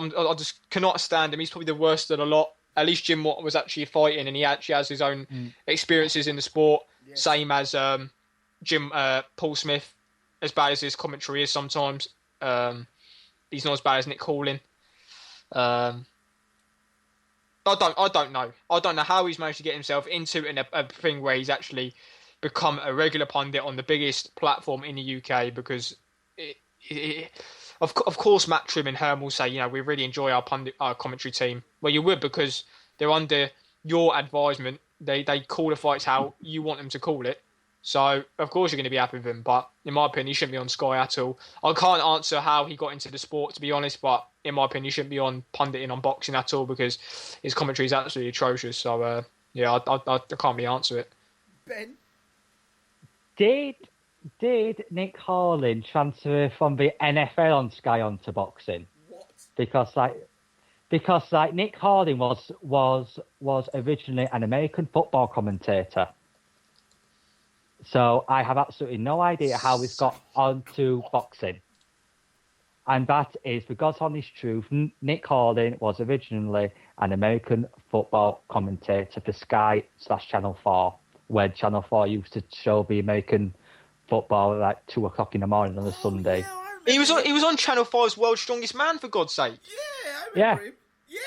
cannot stand him. He's probably the worst of the lot. At least Jim Watt was actually fighting, and he actually has his own experiences in the sport. Yes. Same as Paul Smith. As bad as his commentary is sometimes, he's not as bad as Nick Halling. I don't know. I don't know how he's managed to get himself into a thing where he's actually become a regular pundit on the biggest platform in the UK, because of course Matt Trim and Herm will say, you know, we really enjoy our commentary team. Well, you would, because they're under your advisement. They call the fights how you want them to call it. So, of course, you're going to be happy with him. But, in my opinion, he shouldn't be on Sky at all. I can't answer how he got into the sport, to be honest. But, in my opinion, he shouldn't be on punditing on boxing at all, because his commentary is absolutely atrocious. So, I can't really answer it. Ben? Did Nick Halling transfer from the NFL on Sky onto boxing? What? Because Nick Halling was originally an American football commentator. So I have absolutely no idea how he's got onto boxing. And that is because, honest truth, Nick Halling was originally an American football commentator for Sky/Channel 4, where Channel 4 used to show the American football at like 2 o'clock in the morning on a Sunday. Yeah, I He was on. him. He was on Channel 5's World's Strongest Man, for God's sake. Yeah, I remember him. Yeah,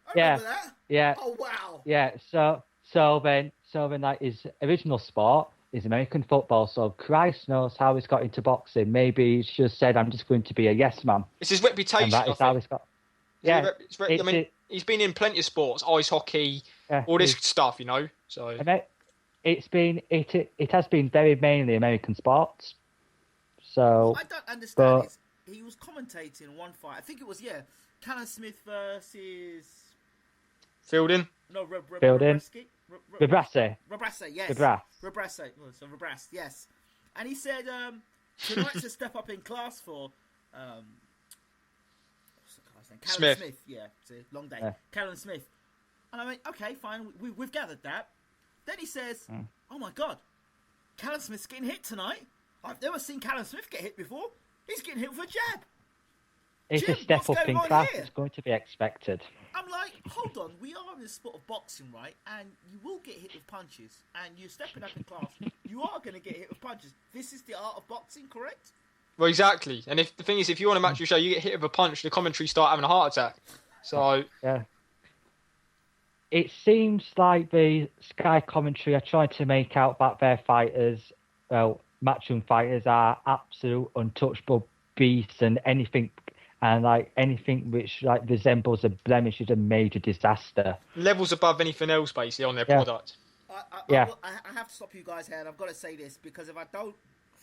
I remember that. Yeah. Oh wow. Yeah. So then, like his original sport is American football. So Christ knows how he's got into boxing. Maybe he's just said, "I'm just going to be a yes man." It's his reputation. And that is how he's got. Yeah. I mean, he's been in plenty of sports, ice hockey, all this stuff, you know. So it has been very mainly American sports. So what I don't understand is he was commentating one fight. I think it was Callum Smith versus Fielding. No, Fielding. Rebrasse, yes. Rebrasse. So Rebrasse, yes. And he said tonight's a step up in class for what's the guy's name? Callum Smith. Yeah, it's a long day. Yeah. Callum Smith. And I went, okay, fine, we've gathered that. Then he says, oh my God, Callum Smith's getting hit tonight. I've never seen Callum Smith get hit before. He's getting hit with a jab. It's a step up in class. It's going to be expected. I'm like, hold on. We are in the sport of boxing, right? And you will get hit with punches. And you're stepping up in class. You are going to get hit with punches. This is the art of boxing, correct? Well, exactly. And if the thing is, if you want to match your show, you get hit with a punch, the commentary start having a heart attack. So yeah. It seems like the Sky commentary are trying to make out that their fighters, matchroom fighters, are absolute untouchable beasts, and anything which resembles a blemish is a major disaster. Levels above anything else, basically, on their product. I have to stop you guys here, and I've got to say this, because if I don't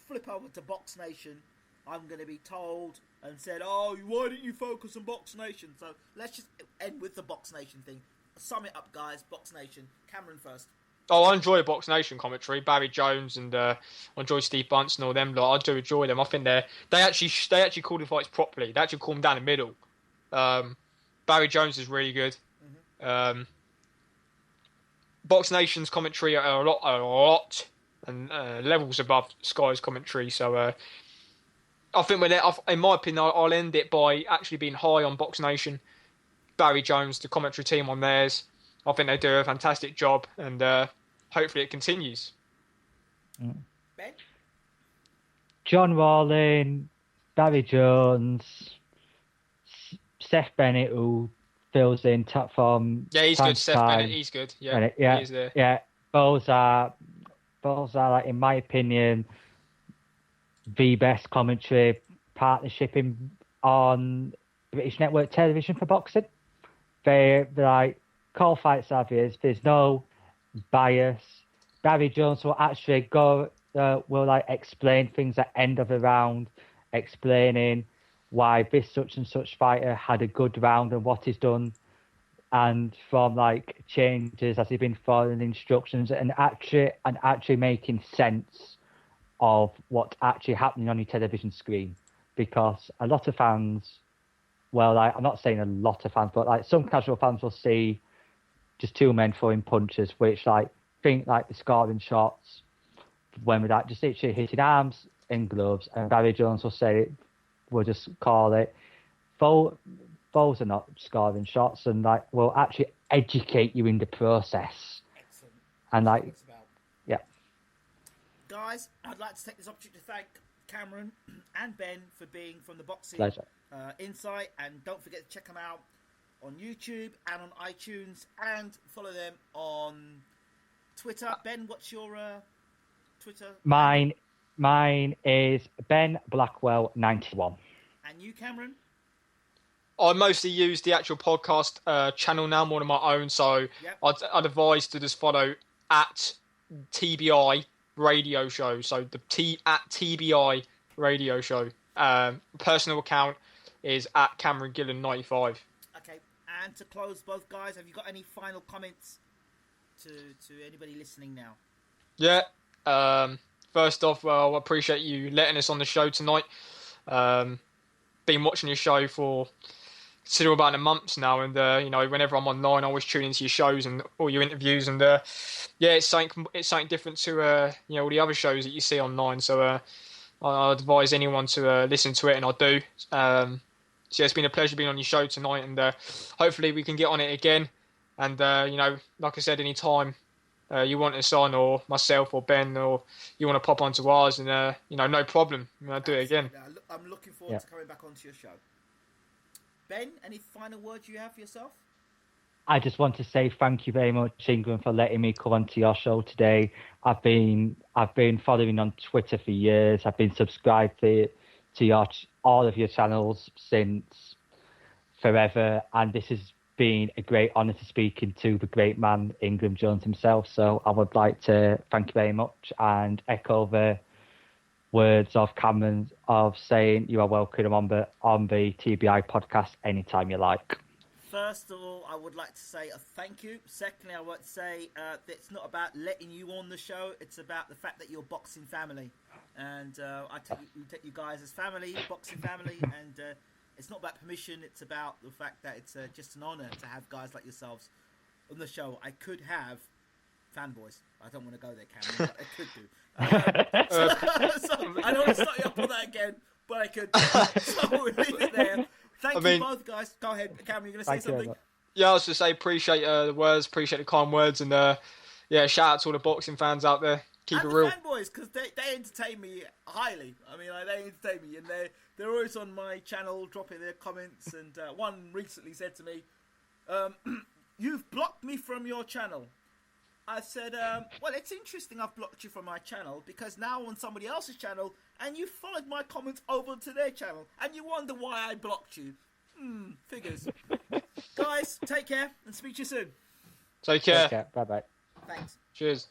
flip over to Box Nation, I'm going to be told and said, oh, why didn't you focus on Box Nation? So let's just end with the Box Nation thing. Sum it up, guys. Box Nation. Cameron first. Oh, I enjoy Box Nation commentary. Barry Jones and I enjoy Steve Bunce and all them. I do enjoy them. I think they actually call the fights properly. They actually call them down the middle. Barry Jones is really good. Mm-hmm. Box Nation's commentary are a lot and levels above Sky's commentary. So I think in my opinion, I'll end it by actually being high on Box Nation. Barry Jones, the commentary team on theirs. I think they do a fantastic job, and hopefully it continues. Ben? John Rawling, Barry Jones, Seth Bennett, who fills in from he's good. Seth Bennett, he's good. Yeah, he is there. Yeah, those are like, in my opinion, the best commentary partnership on British network television for boxing. They're like call fight savvies. There's no bias. Barry Jones will actually explain things at end of the round, explaining why this such and such fighter had a good round and what he's done, and from changes as he's been following instructions, and actually making sense of what's actually happening on your television screen. Because a lot of fans, I'm not saying a lot of fans, but some casual fans will see just two men throwing punches, which think the scoring shots when we're just literally hitting arms and gloves, and Barry Jones will say we'll just call it those are not scoring shots, and will actually educate you in the process. Excellent. And yeah. Guys, I'd like to take this opportunity to thank Cameron and Ben for being from the Boxing Insight, and don't forget to check them out on YouTube and on iTunes, and follow them on Twitter. Ben, what's your Twitter? Mine is Ben Blackwell 91. And you, Cameron? I mostly use the actual podcast channel now more than my own, so I'd advise to just follow at TBI Radio Show. So the at TBI Radio Show. Personal account is at Cameron Gillen 95. Okay, and to close, both guys, have you got any final comments to anybody listening now? Yeah. First off, I appreciate you letting us on the show tonight. Been watching your show for considerable about a month now, and whenever I'm online, I always tune into your shows and all your interviews, and it's something different to all the other shows that you see online. So I advise anyone to listen to it, and I do. So it's been a pleasure being on your show tonight, and hopefully we can get on it again. And like I said, any time you want us on, or myself or Ben, or you want to pop onto ours, and no problem, I'll do it again. I'm looking forward to coming back onto your show. Ben, any final words you have for yourself? I just want to say thank you very much, Ingram, for letting me come onto your show today. I've been following on Twitter for years. I've been subscribed to all of your channels since forever, and this has been a great honour to speaking to the great man Ingram Jones himself. So I would like to thank you very much and echo the words of Cameron of saying you are welcome on the TBI podcast anytime you like. First of all, I would like to say a thank you. Secondly, I would like to say that it's not about letting you on the show. It's about the fact that you're boxing family. And I take you guys as family, boxing family. And it's not about permission. It's about the fact that it's just an honour to have guys like yourselves on the show. I could have fanboys. I don't want to go there, Cameron, but I could do. So I don't want to start you up on that again, but I could. So we'll leave it there. Thank you both, guys. Go ahead, Cameron. You're going to say something? Yeah, I was to say appreciate the words, appreciate the kind words, and shout out to all the boxing fans out there. Keep and it real. Fanboys, because they entertain me highly. I mean, they entertain me, and they're always on my channel, dropping their comments. And one recently said to me, "You've blocked me from your channel." I said, well, it's interesting I've blocked you from my channel because now I'm on somebody else's channel and you followed my comments over to their channel and you wonder why I blocked you. Figures. Guys, take care and speak to you soon. Take care. Bye-bye. Thanks. Cheers.